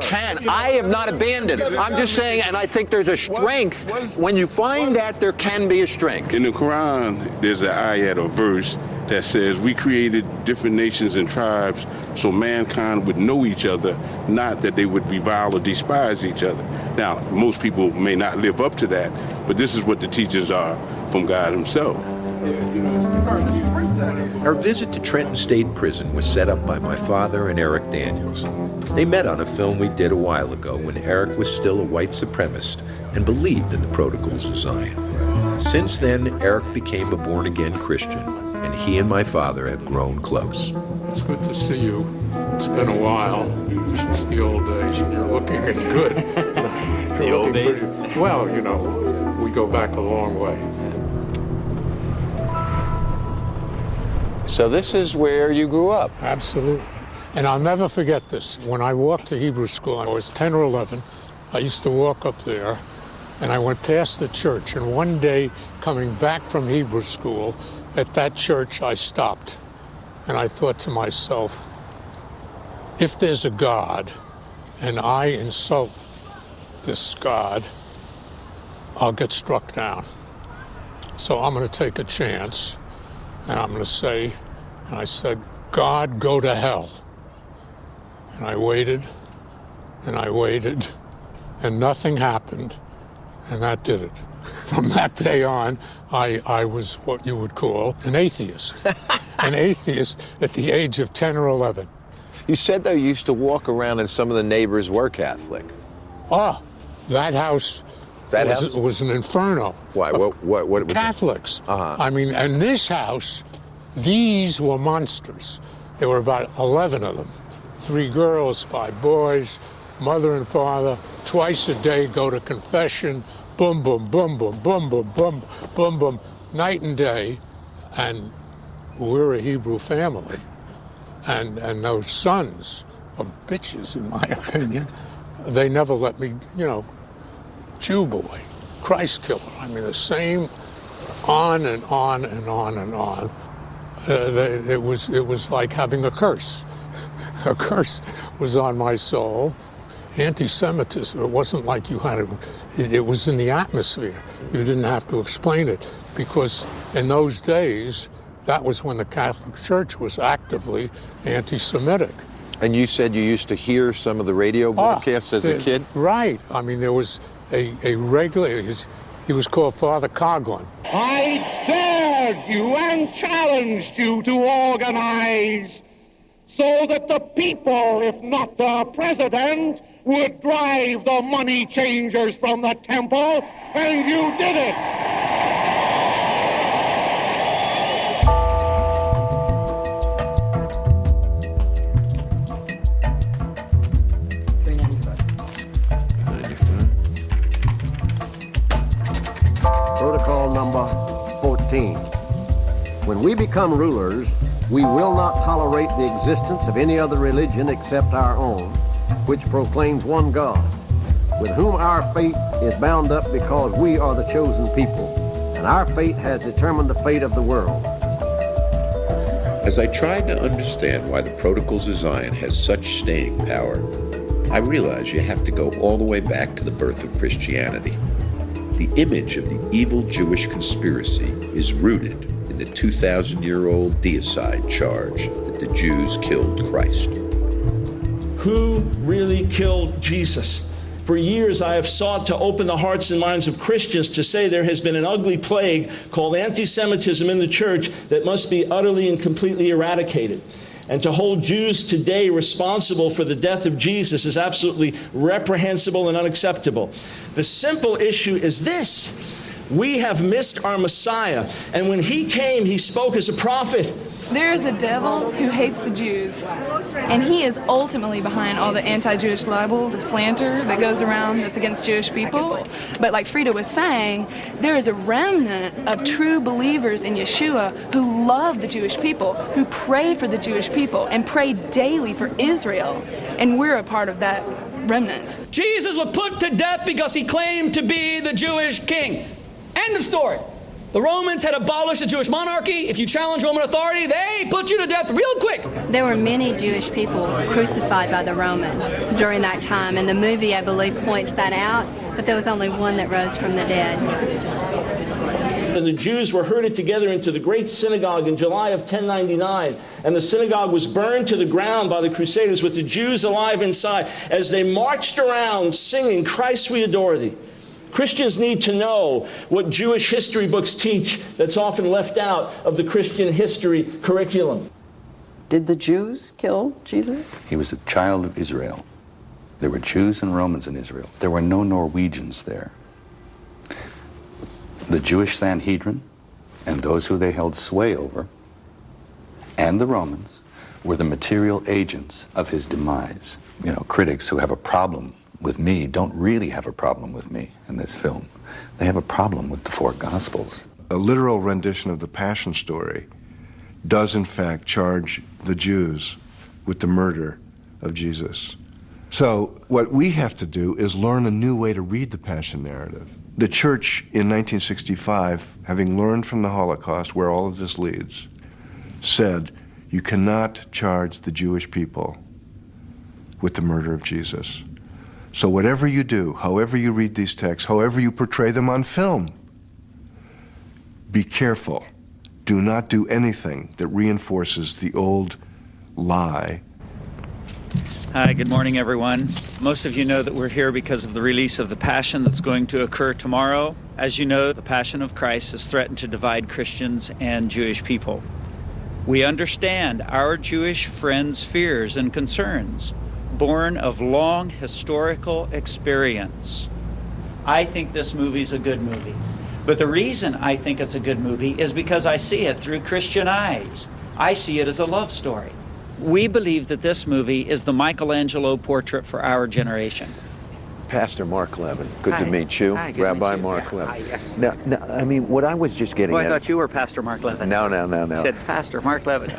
I have not abandoned. I'm just saying, and I think there's a strength. When you find that, there can be a strength. In the Quran, there's an ayat or verse that says we created different nations and tribes so mankind would know each other, not that they would revile or despise each other. Now, most people may not live up to that, but this is what the teachings are from God himself. Our visit to Trenton State Prison was set up by my father and Eric Daniels. They met on a film we did a while ago when Eric was still a white supremacist and believed in the Protocols of Zion. Since then, Eric became a born-again Christian, and he and my father have grown close. It's good to see you. It's been a while since the old days, and you're looking good. The old days? Well, you know, we go back a long way. So this is where you grew up? Absolutely. And I'll never forget this. When I walked to Hebrew school, I was 10 or 11. I used to walk up there, and I went past the church. And one day, coming back from Hebrew school, at that church, I stopped. And I thought to myself, if there's a God, and I insult this God, I'll get struck down. So I'm going to take a chance, and I'm going to say, and I said, God, go to hell. And I waited, and nothing happened, and that did it. From that day on, I was what you would call an atheist. An atheist at the age of 10 or 11. You said, though, you used to walk around and some of the neighbors were Catholic. Ah, that house was an inferno. Why? What was Catholics. Uh-huh. I mean, and this house, these were monsters. There were about 11 of them. 3 girls, 5 boys, mother and father, twice a day go to confession, boom, boom, boom, boom, boom, boom, boom, boom, boom, night and day. And we're a Hebrew family. And those sons of bitches, in my opinion, they never let me, you know, Jew boy, Christ killer. I mean, the same on and on and on and on. It was like having a curse. A curse was on my soul. Anti-Semitism, it wasn't like you had it was in the atmosphere. You didn't have to explain it, because in those days, that was when the Catholic Church was actively anti-Semitic. And you said you used to hear some of the radio broadcasts as a kid? Right. I mean, there was a regular, he was called Father Coughlin. I dared you and challenged you to organize so that the people, if not the president, would drive the money changers from the temple, and you did it. Protocol number 14. When we become rulers, we will not tolerate the existence of any other religion except our own, which proclaims one God, with whom our fate is bound up because we are the chosen people, and our fate has determined the fate of the world. As I tried to understand why the Protocols of Zion has such staying power, I realized you have to go all the way back to the birth of Christianity. The image of the evil Jewish conspiracy is rooted in the 2,000-year-old deicide charge that the Jews killed Christ. Who really killed Jesus? For years, I have sought to open the hearts and minds of Christians to say there has been an ugly plague called anti-Semitism in the church that must be utterly and completely eradicated. And to hold Jews today responsible for the death of Jesus is absolutely reprehensible and unacceptable. The simple issue is this: we have missed our Messiah. And when he came, he spoke as a prophet. There is a devil who hates the Jews, and he is ultimately behind all the anti-Jewish libel, the slander that goes around that's against Jewish people. But like Frida was saying, there is a remnant of true believers in Yeshua who love the Jewish people, who pray for the Jewish people, and pray daily for Israel. And we're a part of that remnant. Jesus was put to death because he claimed to be the Jewish king. End of story. The Romans had abolished the Jewish monarchy. If you challenge Roman authority, they put you to death real quick. There were many Jewish people crucified by the Romans during that time, and the movie, I believe, points that out, but there was only one that rose from the dead. And the Jews were herded together into the great synagogue in July of 1099, and the synagogue was burned to the ground by the Crusaders with the Jews alive inside as they marched around singing, "Christ we adore thee." Christians need to know what Jewish history books teach that's often left out of the Christian history curriculum. Did the Jews kill Jesus? He was a child of Israel. There were Jews and Romans in Israel. There were no Norwegians there. The Jewish Sanhedrin and those who they held sway over, and the Romans, were the material agents of his demise. You know, critics who have a problem with me don't really have a problem with me in this film. They have a problem with the four Gospels. A literal rendition of the Passion story does in fact charge the Jews with the murder of Jesus. So what we have to do is learn a new way to read the Passion narrative. The church in 1965, having learned from the Holocaust where all of this leads, said you cannot charge the Jewish people with the murder of Jesus. So whatever you do, however you read these texts, however you portray them on film, be careful. Do not do anything that reinforces the old lie. Hi, good morning, everyone. Most of you know that we're here because of the release of The Passion that's going to occur tomorrow. As you know, the Passion of Christ has threatened to divide Christians and Jewish people. We understand our Jewish friends' fears and concerns, born of long historical experience. I think this movie's a good movie. But the reason I think it's a good movie is because I see it through Christian eyes. I see it as a love story. We believe that this movie is the Michelangelo portrait for our generation. Pastor Mark Levin, good Hi. to meet you. Hi, good to Rabbi meet you. Mark Yeah. Levin. Hi, yes. Now, I mean, what I was just getting Oh, I at... thought you were Pastor Mark Levin. No. You said Pastor Mark Levin.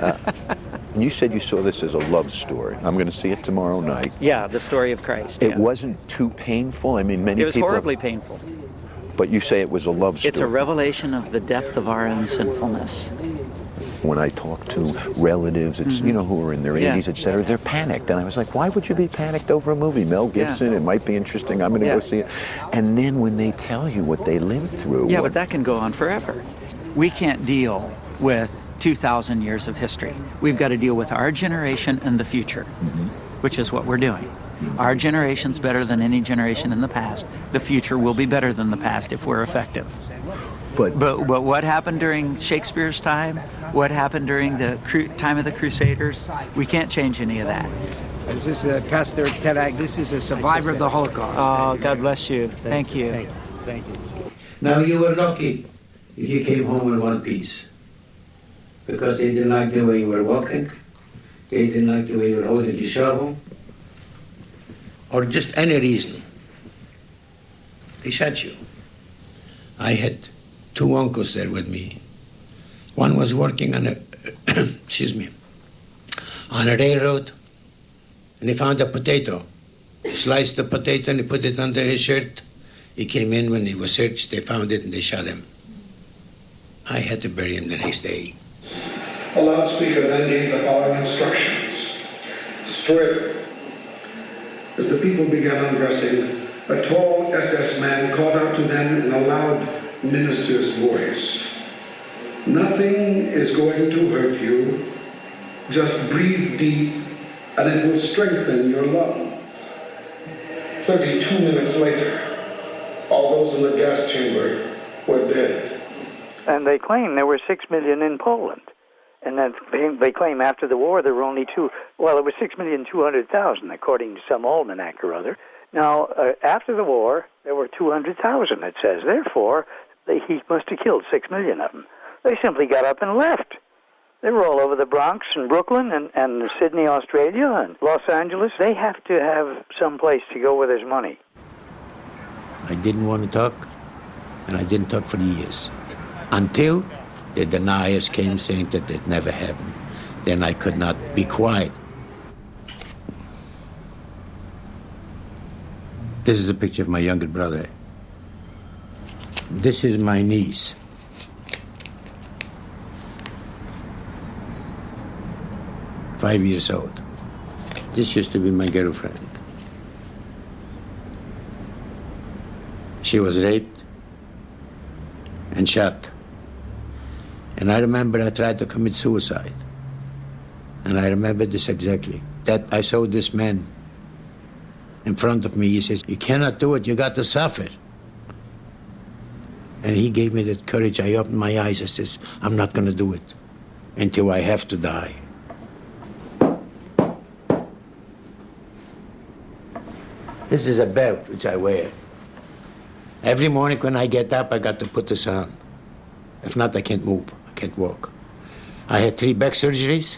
You said you saw this as a love story. I'm going to see it tomorrow night. Yeah, the story of Christ. It yeah. wasn't too painful? I mean, many It was people... horribly painful. But you say it was a love story. It's a revelation of the depth of our own sinfulness. When I talk to relatives, it's you know, who are in their 80s, et cetera, they're panicked. And I was like, why would you be panicked over a movie? Mel Gibson, it might be interesting, I'm going to go see it. And then when they tell you what they lived through... Yeah, but that can go on forever. We can't deal with 2,000 years of history. We've got to deal with our generation and the future, which is what we're doing. Our generation's better than any generation in the past. The future will be better than the past if we're effective. But what happened during Shakespeare's time? What happened during the time of the Crusaders? We can't change any of that. This is Pastor Telag. This is a survivor of the Holocaust. Oh, God bless you. Thank you. Thank you. Now you were lucky if you came home in one piece. Because they didn't like the way you were walking, they didn't like the way you were holding the shovel, or just any reason. They shot you. I had two uncles there with me. One was working on a, on a railroad, and he found a potato. He sliced the potato and he put it under his shirt. He came in when he was searched, they found it and they shot him. I had to bury him the next day. The loudspeaker then gave the following instructions. Strip. As the people began undressing, a tall SS man called out to them in a loud minister's voice. Nothing is going to hurt you. Just breathe deep and it will strengthen your lungs. 32 minutes later, all those in the gas chamber were dead. And they claim there were 6 million in Poland. And then they claim after the war there were only it was 6,200,000 according to some almanac or other. Now, after the war, there were 200,000, it says. Therefore, he must have killed 6 million of them. They simply got up and left. They were all over the Bronx and Brooklyn and Sydney, Australia, and Los Angeles. They have to have some place to go where there's money. I didn't want to talk, and I didn't talk for years. Until the deniers came saying that it never happened. Then I could not be quiet. This is a picture of my younger brother. This is my niece. Five years old. This used to be my girlfriend. She was raped and shot. And I remember I tried to commit suicide. And I remember this exactly. That I saw this man in front of me. He says, "You cannot do it, you got to suffer." And he gave me that courage. I opened my eyes. I says, "I'm not gonna do it until I have to die." This is a belt which I wear. Every morning when I get up, I got to put this on. If not, I can't move, I can't walk. I had 3 back surgeries.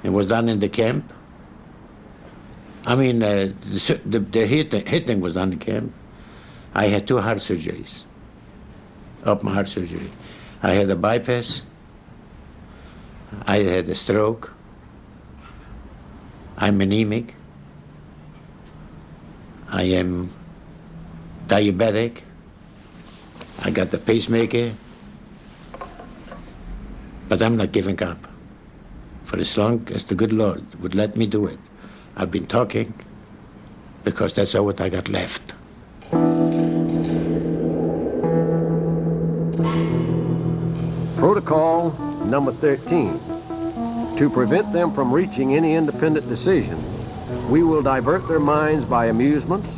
It was done in the camp. I mean, the hitting was done in camp. I had 2 heart surgeries, open heart surgery. I had a bypass. I had a stroke. I'm anemic. I am diabetic. I got the pacemaker. But I'm not giving up. For as long as the good Lord would let me do it, I've been talking because that's all what I got left. Protocol number 13. To prevent them from reaching any independent decision, we will divert their minds by amusements,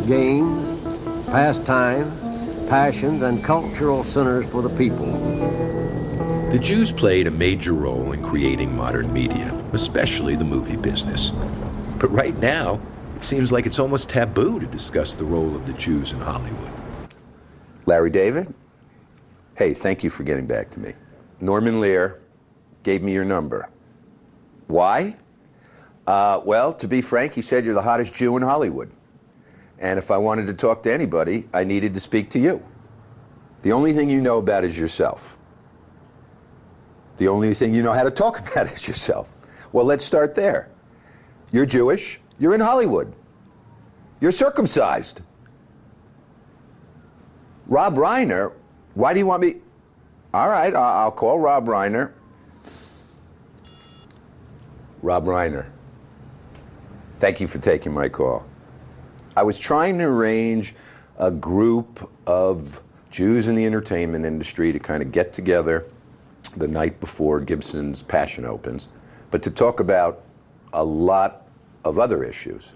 games, pastimes, passions, and cultural centers for the people. The Jews played a major role in creating modern media, especially the movie business. But right now, it seems like it's almost taboo to discuss the role of the Jews in Hollywood. Larry David? Hey, thank you for getting back to me. Norman Lear gave me your number. Why? Well, to be frank, he said you're the hottest Jew in Hollywood. And if I wanted to talk to anybody, I needed to speak to you. The only thing you know about is yourself. The only thing you know how to talk about is yourself. Well, let's start there. You're Jewish. You're in Hollywood. You're circumcised. Rob Reiner, why do you want me? All right, I'll call Rob Reiner. Rob Reiner, thank you for taking my call. I was trying to arrange a group of Jews in the entertainment industry to kind of get together the night before Gibson's Passion opens, but to talk about a lot of other issues.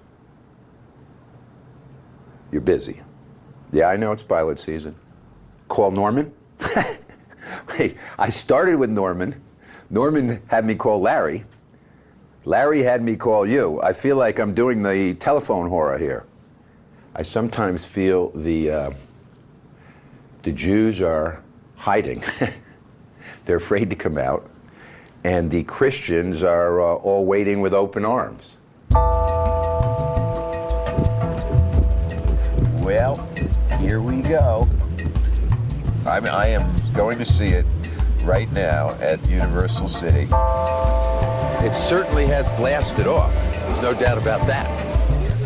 You're busy. Yeah, I know it's pilot season. Call Norman? Wait, I started with Norman. Norman had me call Larry. Larry had me call you. I feel like I'm doing the telephone horror here. I sometimes feel the Jews are hiding. They're afraid to come out. And the Christians are all waiting with open arms. Well, here we go. I am going to see it right now at Universal City. It certainly has blasted off. There's no doubt about that.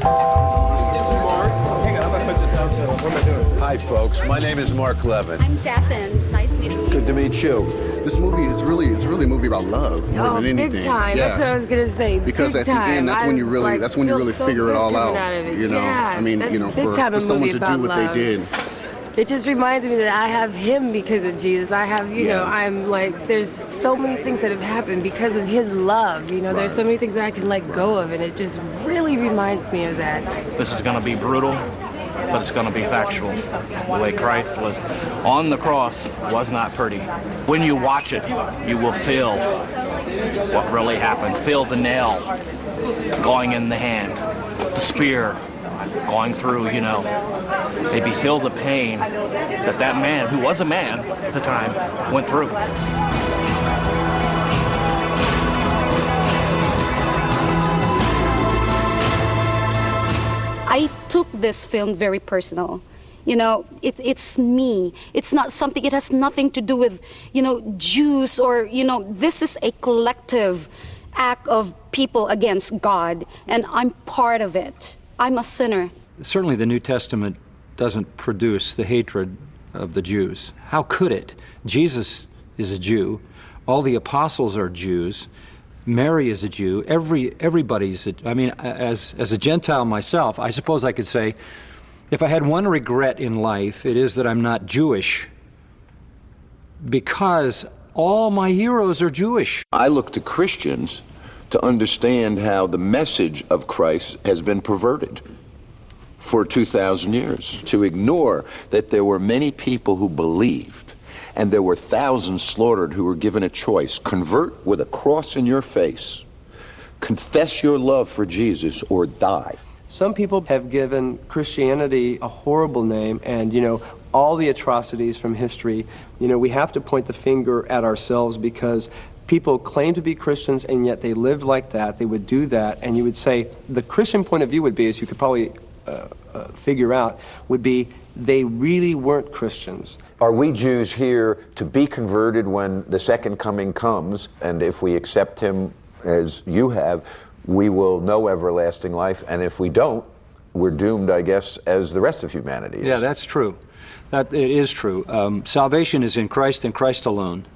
Hang on, I'm gonna put this out. What am I doing? Hi, folks. My name is Mark Levin. I'm Stefan. Nice meeting you. Good to meet you. This movie is really a movie about love more than anything. Big time. Yeah. That's what I was gonna say. Because big at the end, that's when you really figure it all out. You know, yeah, I mean, you know, for someone to do what they did. It just reminds me that I have him because of Jesus. I have, you know, I'm like, there's so many things that have happened because of his love. You know, there's so many things that I can let go of, and it just really reminds me of that. This is going to be brutal, but it's going to be factual. The way Christ was on the cross was not pretty. When you watch it, you will feel what really happened. Feel the nail going in the hand, the spear going through, you know. Maybe feel the pain that man, who was a man at the time, went through. I took this film very personal. You know, it's me. It's not something, it has nothing to do with, you know, Jews or, you know, this is a collective act of people against God, and I'm part of it. I'm a sinner. Certainly the New Testament doesn't produce the hatred of the Jews. How could it? Jesus is a Jew. All the apostles are Jews. Mary is a Jew. Everybody's I mean, as a Gentile myself, I suppose I could say, if I had one regret in life, it is that I'm not Jewish, because all my heroes are Jewish. I look to Christians to understand how the message of Christ has been perverted for 2,000 years. To ignore that there were many people who believed, and there were thousands slaughtered who were given a choice: convert with a cross in your face, confess your love for Jesus, or die. Some people have given Christianity a horrible name, and, you know, all the atrocities from history, you know, we have to point the finger at ourselves, because people claim to be Christians and yet they live like that, they would do that, and you would say, the Christian point of view would be, as you could probably figure out, would be they really weren't Christians. Are we Jews here to be converted when the second coming comes, and if we accept him as you have, we will know everlasting life, and if we don't, we're doomed, I guess, as the rest of humanity is? Yeah, that's true. It is true. Salvation is in Christ and Christ alone.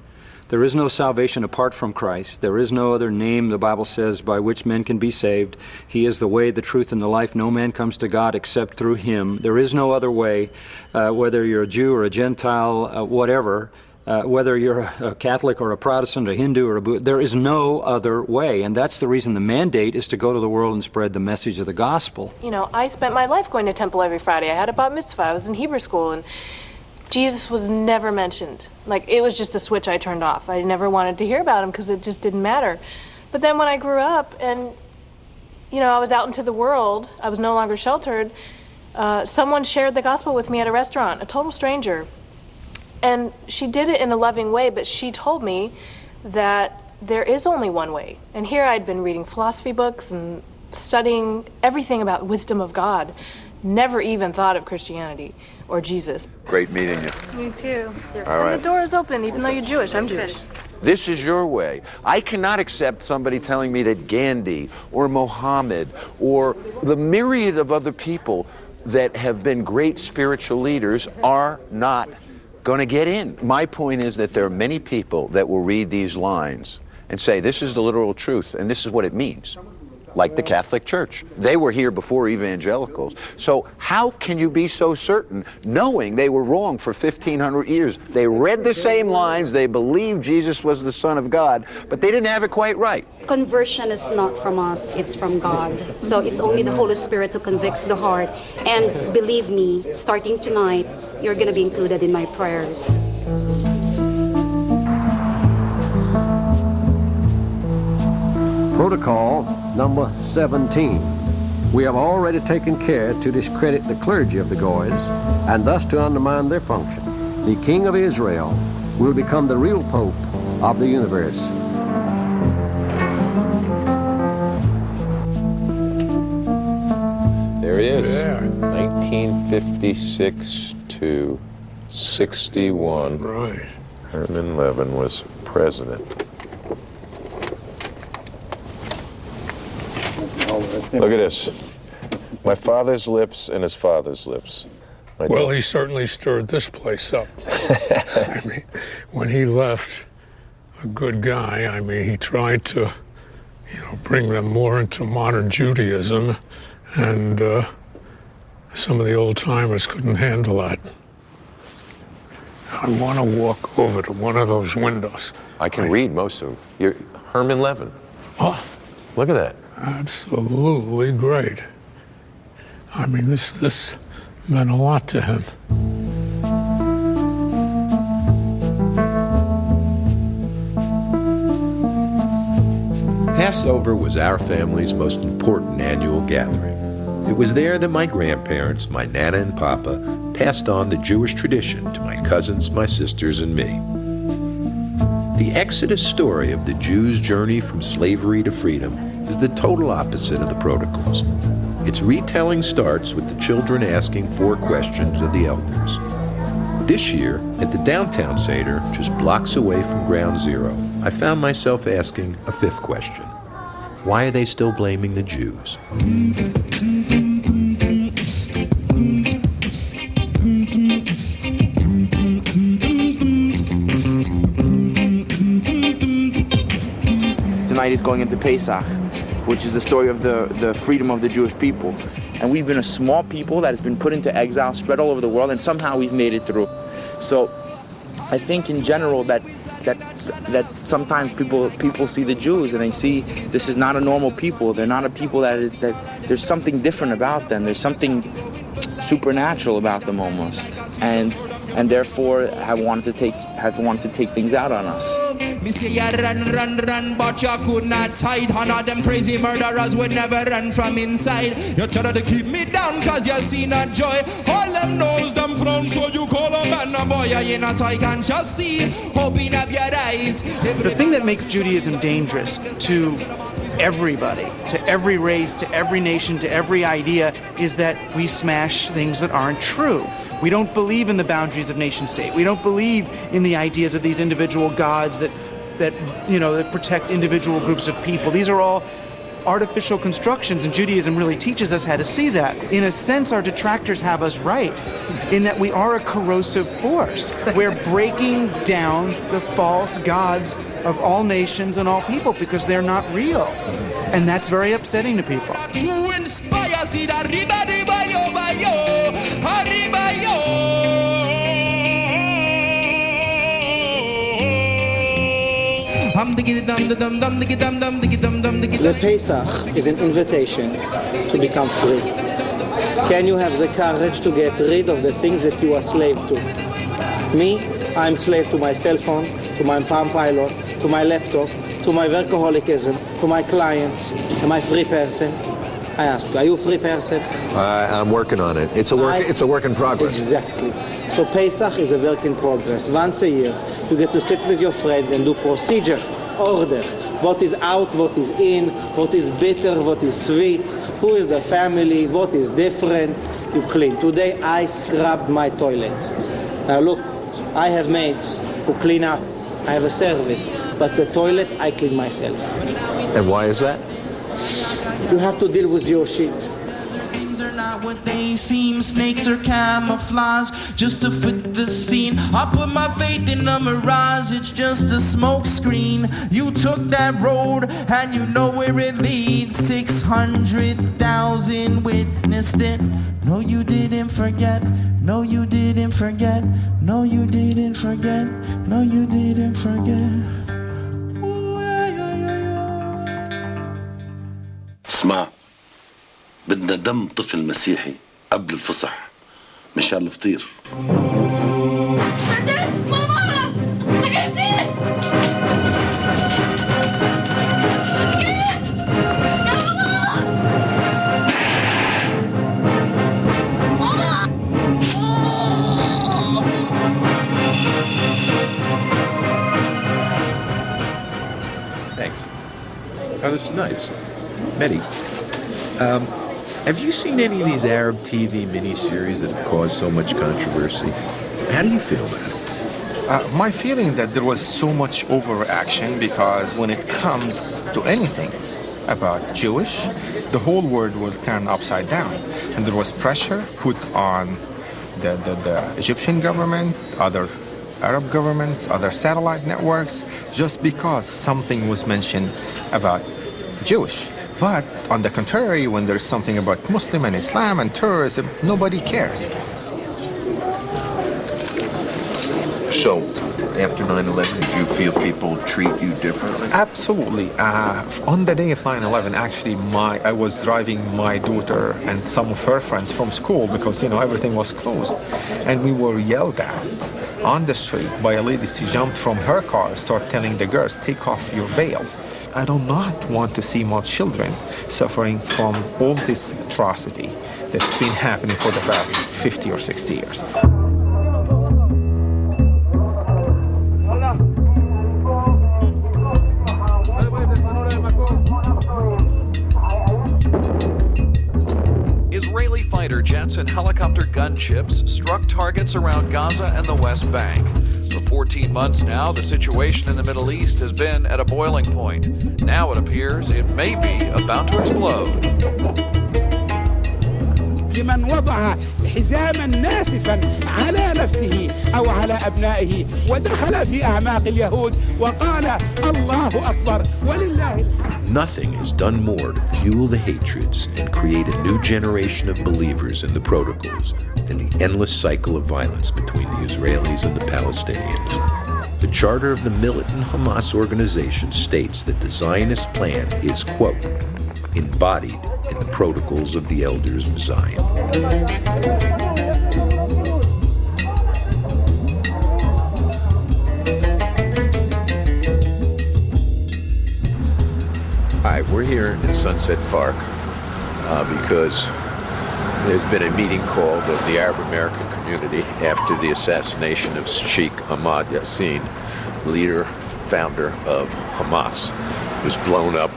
There is no salvation apart from Christ. There is no other name, the Bible says, by which men can be saved. He is the way, the truth, and the life. No man comes to God except through him. There is no other way, whether you're a Jew or a Gentile, whatever, whether you're a Catholic or a Protestant, a Hindu or a Buddhist, there is no other way. And that's the reason the mandate is to go to the world and spread the message of the gospel. You know, I spent my life going to temple every Friday. I had a bat mitzvah. I was in Hebrew school, and Jesus was never mentioned. Like, it was just a switch I turned off. I never wanted to hear about him because it just didn't matter. But then when I grew up and, you know, I was out into the world, I was no longer sheltered, someone shared the gospel with me at a restaurant, a total stranger. And she did it in a loving way, but she told me that there is only one way. And here I'd been reading philosophy books and studying everything about wisdom of God, never even thought of Christianity or Jesus. Great meeting you. Me too. All right. And the door is open, even though you're Jewish. I'm Jewish. This is your way. I cannot accept somebody telling me that Gandhi or Muhammad or the myriad of other people that have been great spiritual leaders are not going to get in. My point is that there are many people that will read these lines and say, this is the literal truth, and this is what it means. Like the Catholic Church. They were here before evangelicals. So how can you be so certain, knowing they were wrong for 1,500 years? They read the same lines, they believed Jesus was the Son of God, but they didn't have it quite right. Conversion is not from us, it's from God. So it's only the Holy Spirit who convicts the heart. And believe me, starting tonight, you're going to be included in my prayers. Protocol number 17. We have already taken care to discredit the clergy of the Goys and thus to undermine their function. The King of Israel will become the real Pope of the universe. There it is. 1956 to 61. Right. Herman Levin was president. Look at this. My father's lips and his father's lips. Well, he certainly stirred this place up. I mean, when he left, a good guy, I mean, he tried to, you know, bring them more into modern Judaism, and some of the old-timers couldn't handle that. I want to walk over to one of those windows. I can read most of them. You're Herman Levin. Oh. Look at that. Absolutely great. I mean, this meant a lot to him. Passover was our family's most important annual gathering. It was there that my grandparents, my Nana and Papa, passed on the Jewish tradition to my cousins, my sisters, and me. The Exodus story of the Jews' journey from slavery to freedom is the total opposite of the protocols. Its retelling starts with the children asking 4 questions of the elders. This year, at the downtown Seder, just blocks away from Ground Zero, I found myself asking a 5th question. Why are they still blaming the Jews? tonight is going into Pesach, which is the story of the freedom of the Jewish people. And we've been a small people that has been put into exile, spread all over the world, and somehow we've made it through. So I think in general that sometimes people see the Jews and they see this is not a normal people. They're not a people that there's something different about them. There's something supernatural about them almost. And therefore have wanted to take things out on us. Me say you run, but you could not hide. None of them crazy murderers would never run from inside. You try to keep me down cause you see not joy. All them knows them from, so you call a man a boy. You not I can just see, open up your eyes. The thing that makes Judaism dangerous to everybody, to every race, to every nation, to every idea, is that we smash things that aren't true. We don't believe in the boundaries of nation state. We don't believe in the ideas of these individual gods that protect individual groups of people. These are all artificial constructions, and Judaism really teaches us how to see that. In a sense, our detractors have us right, in that we are a corrosive force. We're breaking down the false gods of all nations and all people because they're not real. And that's very upsetting to people. To inspire, see that riba yo. The Pesach is an invitation to become free. Can you have the courage to get rid of the things that you are slave to? Me, I'm slave to my cell phone, to my Palm Pilot, to my laptop, to my workaholicism, to my clients. Am I a free person? I ask you, are you a free person? I'm working on it. It's a work in progress. Exactly. So Pesach is a work in progress. Once a year, you get to sit with your friends and do procedure, order. What is out, what is in, what is bitter, what is sweet, who is the family, what is different. You clean. Today I scrubbed my toilet. Now look, I have maids who clean up. I have a service, but the toilet I clean myself. And why is that? You have to deal with your shit. Things are not what they seem. Snakes are camouflage just to fit the scene. I put my faith in a mirage. It's just a smoke screen. You took that road and you know where it leads. 600,000 witnessed it. No, you didn't forget. No, you didn't forget. No, you didn't forget. No, you didn't forget. اسمع، بدنا دم طفل مسيحي قبل الفصح مشان الفطير. Thanks. Oh, this is nice. Mehdi, have you seen any of these Arab TV miniseries that have caused so much controversy? How do you feel about it? My feeling that there was so much overreaction because when it comes to anything about Jewish, the whole world will turn upside down. And there was pressure put on the Egyptian government, other Arab governments, other satellite networks, just because something was mentioned about Jewish. But on the contrary, when there's something about Muslim and Islam and terrorism, nobody cares. So, after 9/11, did you feel people treat you differently? Absolutely. On the day of 9/11, actually, I was driving my daughter and some of her friends from school because, everything was closed. And we were yelled at on the street by a lady. She jumped from her car, started telling the girls, take off your veils. I do not want to see more children suffering from all this atrocity that's been happening for the past 50 or 60 years. Israeli fighter jets and helicopter gunships struck targets around Gaza and the West Bank. For 14 months now, the situation in the Middle East has been at a boiling point. Now it appears it may be about to explode. لمن وضع حزاما ناسفا على نفسه أو على أبنائه ودخل في أعماق اليهود وقال الله أكبر ولله الحمد. Nothing has done more to fuel the hatreds and create a new generation of believers in the protocols than the endless cycle of violence between the Israelis and the Palestinians. The charter of the militant Hamas organization states that the Zionist plan is, quote, embodied in the protocols of the elders of Zion. All right, we're here in Sunset Park because there's been a meeting called of the Arab American community after the assassination of Sheikh Ahmad Yassin, leader, founder of Hamas, who was blown up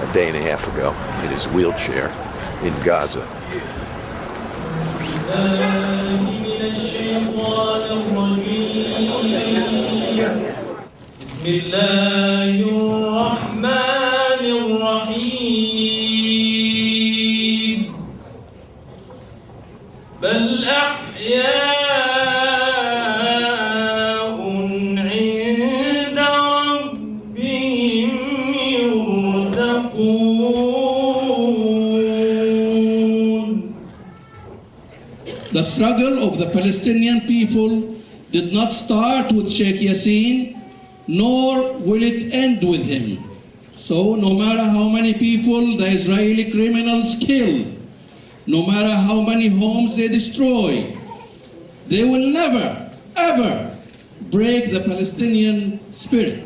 a day and a half ago in his wheelchair in Gaza. بل أحياء عند ربهم يرزقون. The struggle of the Palestinian people did not start with Sheikh Yassin, nor will it end with him. So no matter how many people the Israeli criminals kill, no matter how many homes they destroy, they will never, ever break the Palestinian spirit.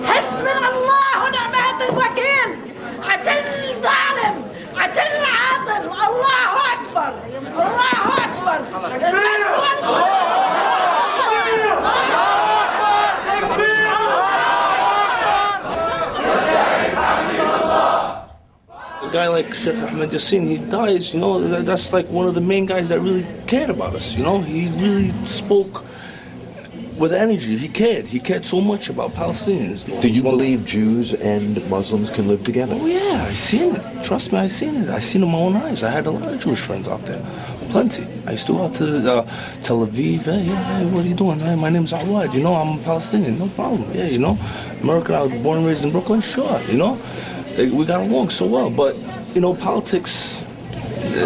حسبنا الله ونعم الوكيل. قتل الظالم، قتل العاطل. الله أكبر، الله أكبر. المجد A guy like Sheikh Ahmed Yassin, he dies, you know, that's like one of the main guys that really cared about us, you know. He really spoke with energy. He cared so much about Palestinians. Do you believe Jews and Muslims can live together? Oh yeah, I seen it. Trust me, I seen it. I seen it with my own eyes. I had a lot of Jewish friends out there, plenty. I used to go out to Tel Aviv. Hey, what are you doing? Hey, my name's Awad. You know, I'm Palestinian. No problem. Yeah, you know, American. I was born and raised in Brooklyn. Sure, you know, we got along so well. But you know, politics.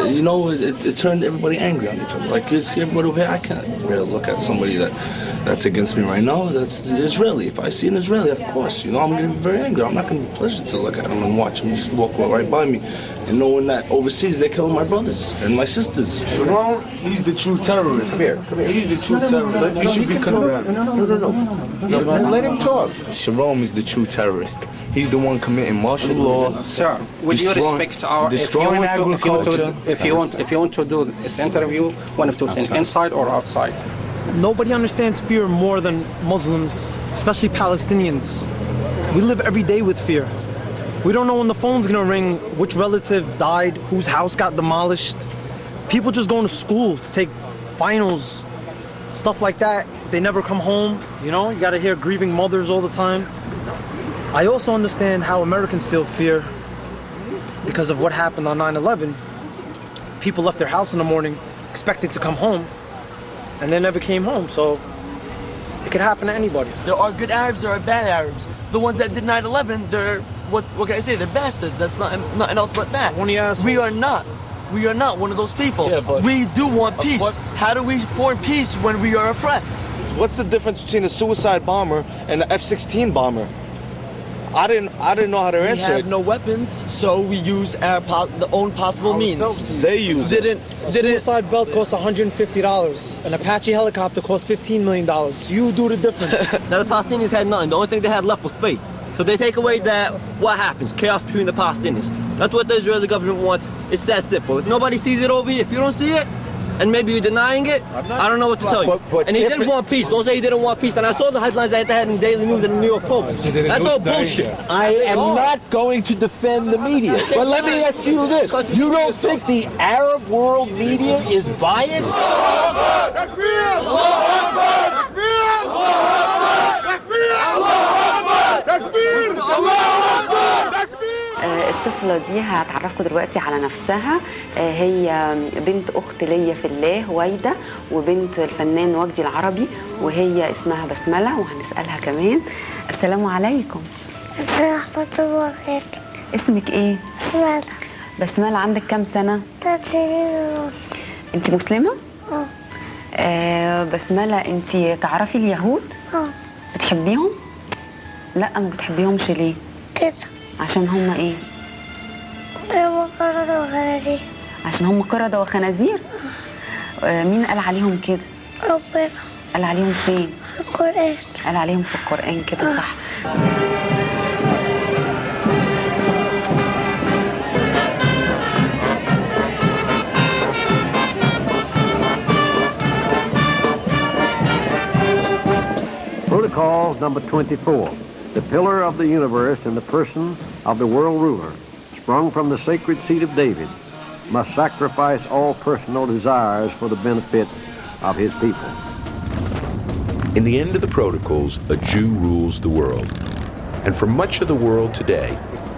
You know, it turned everybody angry on each other. Like you see everybody over here. I can't really look at somebody that's against me right now. That's Israeli. If I see an Israeli, of course, you know, I'm going to be very angry. I'm not going to be pleasant to look at them and watch them just walk right by me, and knowing that overseas they're killing my brothers and my sisters. Sharon, he's the true terrorist. Come here. He's the true terrorist. He should be condemned. No. Let him talk. Sharon is the true terrorist. He's the one committing martial law. Sir, would you respect our destroying agriculture? If you want to do this interview, one of two things, inside or outside. Nobody understands fear more than Muslims, especially Palestinians. We live every day with fear. We don't know when the phone's gonna ring, which relative died, whose house got demolished. People just going to school to take finals, stuff like that. They never come home, you know? You gotta hear grieving mothers all the time. I also understand how Americans feel fear because of what happened on 9/11. People left their house in the morning expecting to come home, and they never came home, so it could happen to anybody. There are good Arabs, there are bad Arabs. The ones that did 9/11, they're, what can I say, they're bastards. That's nothing else but that. We are not one of those people. Yeah, we do want peace. How do we form peace when we are oppressed? What's the difference between a suicide bomber and an F-16 bomber? I didn't know how to answer it. We have no weapons, so we use our the own possible means. They use A suicide belt costs $150. An Apache helicopter costs $15 million. You do the difference. Now the Palestinians had nothing. The only thing they had left was faith. So they take away that, what happens? Chaos between the Palestinians. That's what the Israeli government wants. It's that simple. If nobody sees it over here, if you don't see it, and maybe you're denying it, I don't know what to tell you. And he didn't want peace. Don't say he didn't want peace. And I saw the headlines that they had in Daily News and the New York Post. That's all bullshit. I am not going to defend the media. But let me ask you this. You don't think the Arab world media is biased? الطفلة دي هتعرفكم دلوقتي على نفسها. هي بنت أخت ليا في الله هويدا، وبنت الفنان وجدي العربي، وهي اسمها بسملة، وهنسألها كمان. السلام عليكم. السلام ورحمة الله وبركاته. اسمك ايه؟ بسملة. بسملة، عندك كام سنة؟ 3 سنين ونص. انت مسلمة؟ بسملة، انت تعرفي اليهود؟ بتحبيهم؟ لا، ما بتحبيهمش ليه؟ كده. عشان هم ايه؟ هم قردة وخنازير. عشان هم قردة وخنازير؟ مين قال عليهم كده؟ ربنا. قال عليهم فين؟ في القرآن. قال عليهم في القرآن كده، صح. Protocol number 24. The pillar of the universe in the person of the world ruler, sprung from the sacred seed of David, must sacrifice all personal desires for the benefit of his people. In the end of the protocols, a Jew rules the world. And for much of the world today,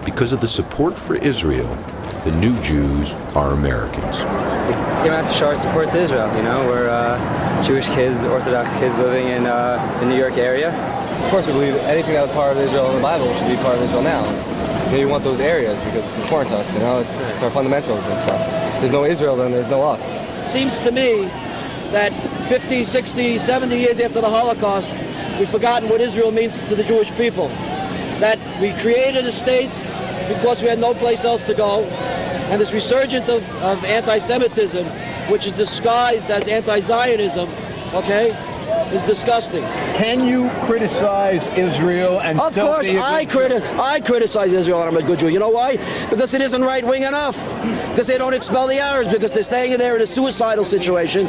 because of the support for Israel, the new Jews are Americans. Came out to show our support to Israel. You know, we're Jewish kids, Orthodox kids living in the New York area. Of course, we believe anything that was part of Israel in the Bible should be part of Israel now. We want those areas because it's important to us. You know, it's our fundamentals and stuff. If there's no Israel, then there's no us. It seems to me that 50, 60, 70 years after the Holocaust, we've forgotten what Israel means to the Jewish people. That we created a state because we had no place else to go. And this resurgence of anti-Semitism, which is disguised as anti-Zionism, okay, is disgusting. Can you criticize Israel and of course, I criticize Israel and I'm a good Jew. You know why? Because it isn't right-wing enough. Because they don't expel the Arabs, because they're staying there in a suicidal situation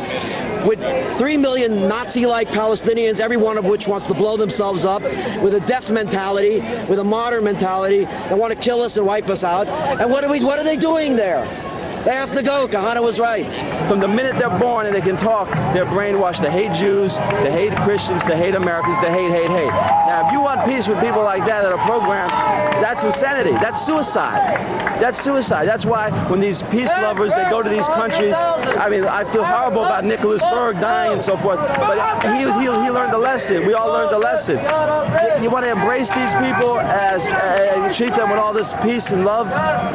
with 3 million Nazi-like Palestinians, every one of which wants to blow themselves up, with a death mentality, with a martyr mentality. They want to kill us and wipe us out. And what are they doing there? They have to go. Kahana was right. From the minute they're born and they can talk, they're brainwashed to hate Jews, to hate Christians, to hate Americans, to hate. Now, if you want peace with people like that that are programmed, that's insanity. That's suicide. That's suicide. That's why when these peace lovers, they go to these countries, I mean, I feel horrible about Nicholas Berg dying and so forth, but he learned the lesson. We all learned the lesson. You want to embrace these people as treat them with all this peace and love,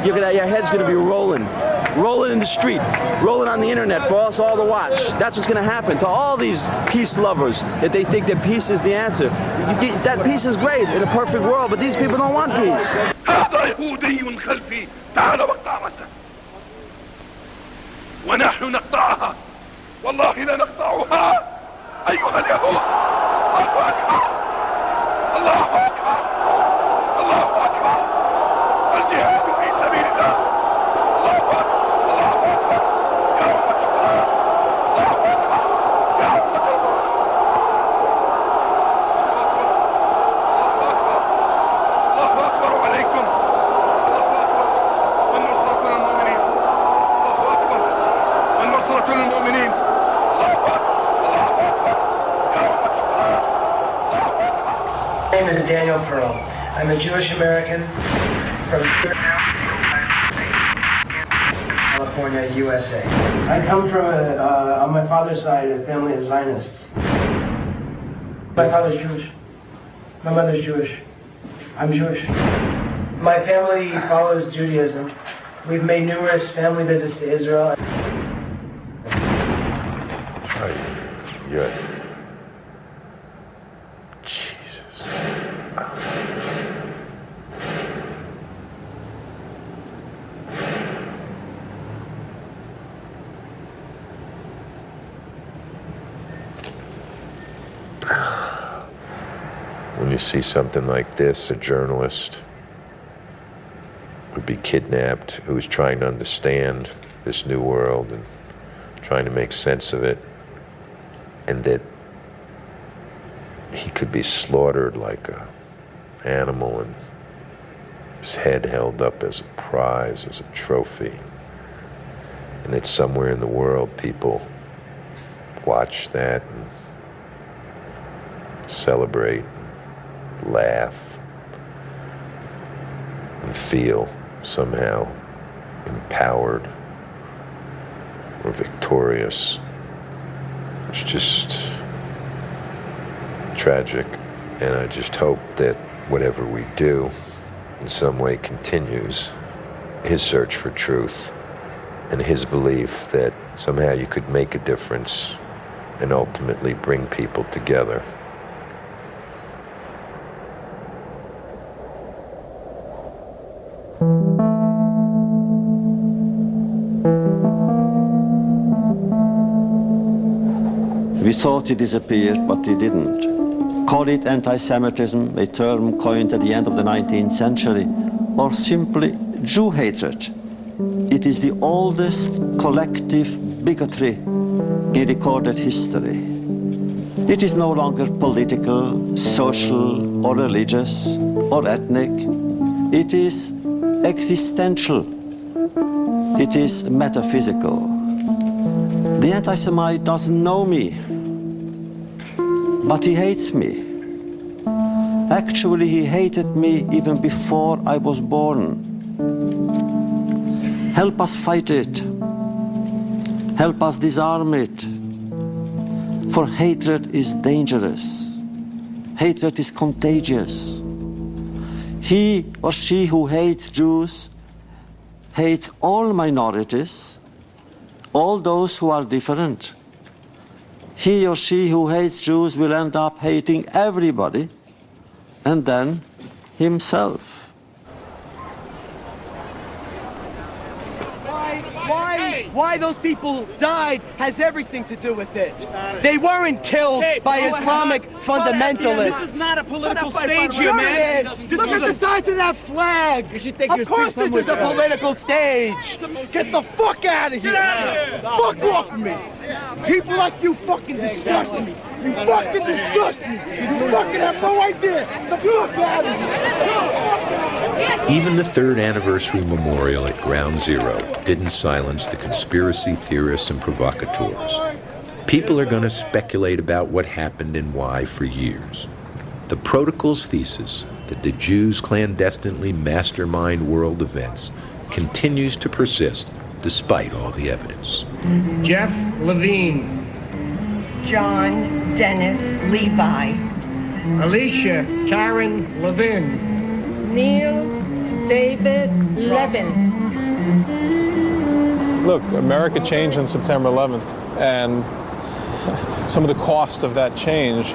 your head's going to be rolling in the street, rolling on the internet for us all to watch. That's what's going to happen to all these peace lovers that they think that peace is the answer. That peace is great in a perfect world, but these people don't want peace. هذا يهودي خلفي، تعال واقطع رأسه. ونحن نقطعها، والله لا نقطعها أيها اليهود. الله أكبر، الله أكبر، الله أكبر. الجهاد في سبيل الله. الله أكبر، الله أكبر. يا أمة القرآن، الله أكبر، يا أمة القرآن. الله أكبر عليكم. الله أكبر. والنصرة للمؤمنين. الله أكبر. والنصرة للمؤمنين. الله أكبر. الله أكبر. يا أمة القرآن. الله أكبر. My name is Daniel Pearl. I'm a Jewish American from California, USA. I come from on my father's side, a family of Zionists. My father's Jewish. My mother's Jewish. I'm Jewish. My family follows Judaism. We've made numerous family visits to Israel. Yeah. When you see something like this, a journalist would be kidnapped who's trying to understand this new world and trying to make sense of it, and that he could be slaughtered like an animal and his head held up as a prize, as a trophy, and that somewhere in the world people watch that and celebrate, laugh, and feel somehow empowered or victorious. It's just tragic, and I just hope that whatever we do in some way continues his search for truth and his belief that somehow you could make a difference and ultimately bring people together. We thought he disappeared, but he didn't. Call it anti-Semitism, a term coined at the end of the 19th century, or simply Jew hatred. It is the oldest collective bigotry in recorded history. It is no longer political, social, or religious, or ethnic. It is existential. It is metaphysical. The anti-Semite doesn't know me, but he hates me. Actually, he hated me even before I was born. Help us fight it. Help us disarm it. For hatred is dangerous. Hatred is contagious. He or she who hates Jews hates all minorities, all those who are different. He or she who hates Jews will end up hating everybody, and then himself. Why those people died has everything to do with it. They weren't killed by Islamic fundamentalists. This is not a political stage Sure here, man. it is. Look at the size of that flag. Of course this is a political stage. Get the fuck out of here. Get out of here. Fuck off me. People like you fucking disgust me. You fucking disgust me. You fucking have no idea. The fuck out of here. Even the third anniversary memorial at Ground Zero didn't silence the conspiracy theorists and provocateurs. People are going to speculate about what happened and why for years. The Protocol's thesis that the Jews clandestinely mastermind world events continues to persist despite all the evidence. Jeff Levine. John Dennis Levi. Alicia Karen Levin. Neil David Levin. Look, America changed on September 11th, and some of the cost of that change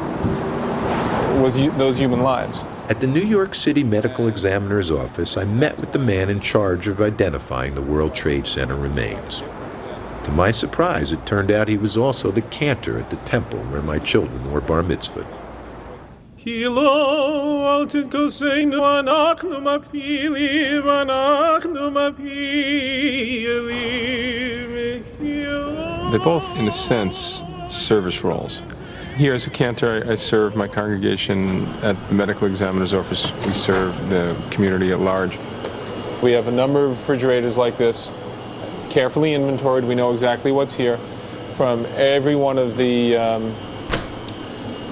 was those human lives. At the New York City Medical Examiner's office, I met with the man in charge of identifying the World Trade Center remains. To my surprise, it turned out he was also the cantor at the temple where my children were bar mitzvahed. They're both, in a sense, service roles. Here as a cantor, I serve my congregation at the medical examiner's office. We serve the community at large. We have a number of refrigerators like this, carefully inventoried. We know exactly what's here from every one of the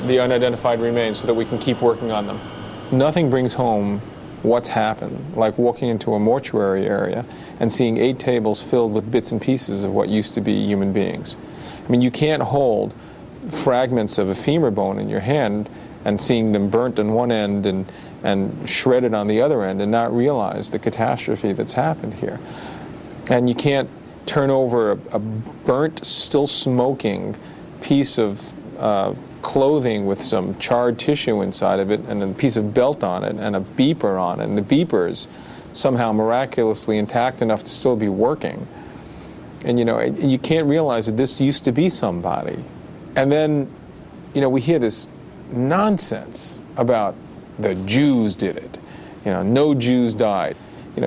unidentified remains so that we can keep working on them. Nothing brings home what's happened like walking into a mortuary area and seeing 8 tables filled with bits and pieces of what used to be human beings. I mean, you can't hold fragments of a femur bone in your hand and seeing them burnt on one end and shredded on the other end and not realize the catastrophe that's happened here. And you can't turn over a burnt, still smoking piece of clothing with some charred tissue inside of it and a piece of belt on it and a beeper on it, and the beeper is somehow miraculously intact enough to still be working. And you can't realize that this used to be somebody. And then, we hear this nonsense about the Jews did it. No Jews died.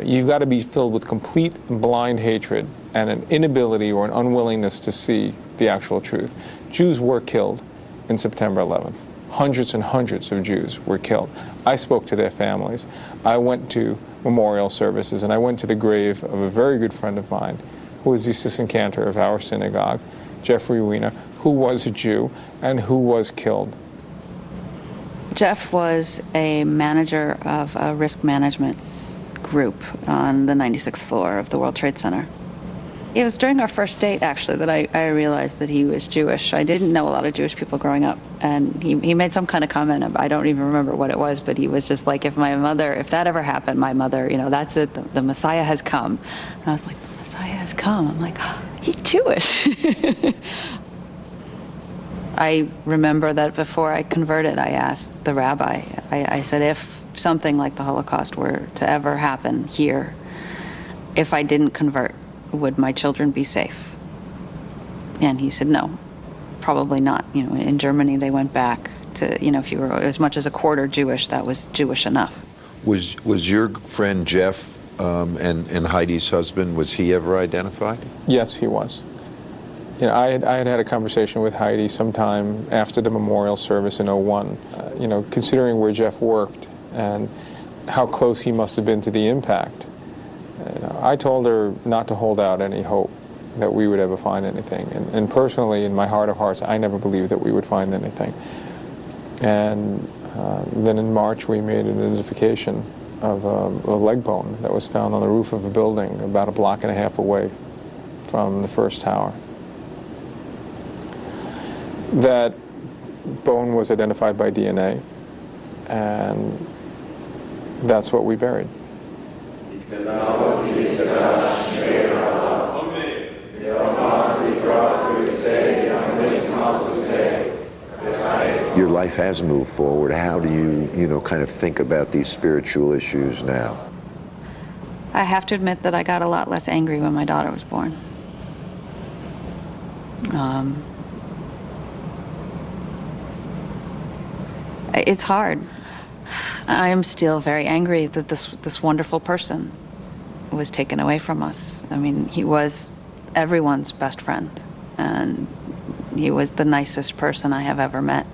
You've got to be filled with complete blind hatred and an inability or an unwillingness to see the actual truth. Jews were killed in September 11th. Hundreds and hundreds of Jews were killed. I spoke to their families. I went to memorial services, and I went to the grave of a very good friend of mine who was the assistant cantor of our synagogue, Jeffrey Weiner, who was a Jew and who was killed. Jeff was a manager of a risk management group on the 96th floor of the World Trade Center. It was during our first date, actually, that I realized that he was Jewish. I didn't know a lot of Jewish people growing up, and he made some kind of comment. I don't even remember what it was, but he was just like, if that ever happened, my mother, that's it, the Messiah has come. And I was like, the Messiah has come. I'm like, oh, he's Jewish. I remember that before I converted, I asked the rabbi, I said, if something like the Holocaust were to ever happen here, if I didn't convert, would my children be safe? And he said, no, probably not. In Germany, they went back to, if you were as much as a quarter Jewish, that was Jewish enough. Was your friend Jeff and Heidi's husband, was he ever identified? Yes, he was. I had a conversation with Heidi sometime after the memorial service in 01. Considering where Jeff worked and how close he must have been to the impact, I told her not to hold out any hope that we would ever find anything. And personally, in my heart of hearts, I never believed that we would find anything. And then in March, we made an identification of a leg bone that was found on the roof of a building about a block and a half away from the first tower. That bone was identified by DNA, and that's what we buried. Your life has moved forward. How do you, kind of think about these spiritual issues now? I have to admit that I got a lot less angry when my daughter was born. It's hard. I am still very angry that this wonderful person was taken away from us. I mean, he was everyone's best friend, and he was the nicest person I have ever met.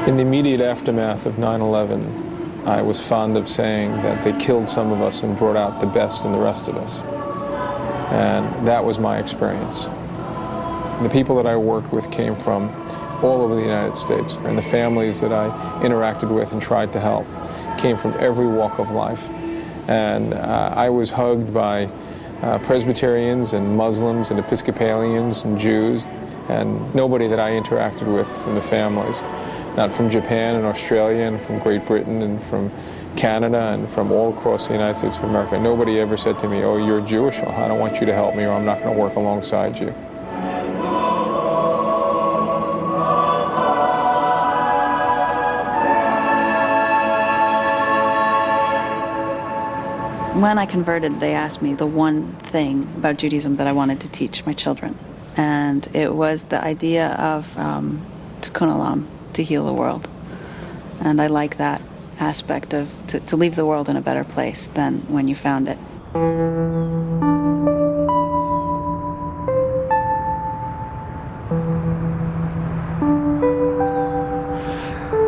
In the immediate aftermath of 9/11, I was fond of saying that they killed some of us and brought out the best in the rest of us. And that was my experience. The people that I worked with came from all over the United States, and the families that I interacted with and tried to help came from every walk of life. And I was hugged by Presbyterians and Muslims and Episcopalians and Jews, and nobody that I interacted with from the families. Not from Japan and Australia and from Great Britain and from Canada and from all across the United States of America. Nobody ever said to me, oh, you're Jewish, well, I don't want you to help me, or I'm not going to work alongside you. When I converted, they asked me the one thing about Judaism that I wanted to teach my children. And it was the idea of tikkun olam, to heal the world. And I like that aspect of to leave the world in a better place than when you found it.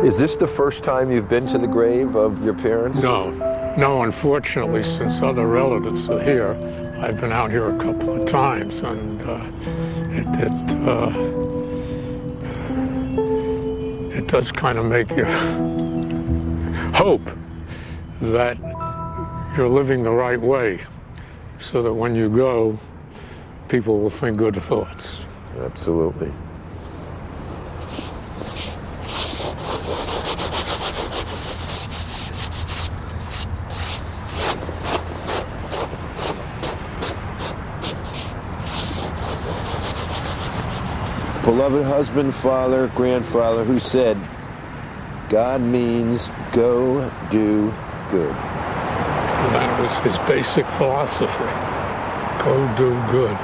Is this the first time you've been to the grave of your parents? No, unfortunately, since other relatives are here, I've been out here a couple of times, and it does kind of make you hope that you're living the right way, so that when you go, people will think good thoughts. Absolutely. Beloved husband, father, grandfather, who said, God means go do good. And that was his basic philosophy. Go do good.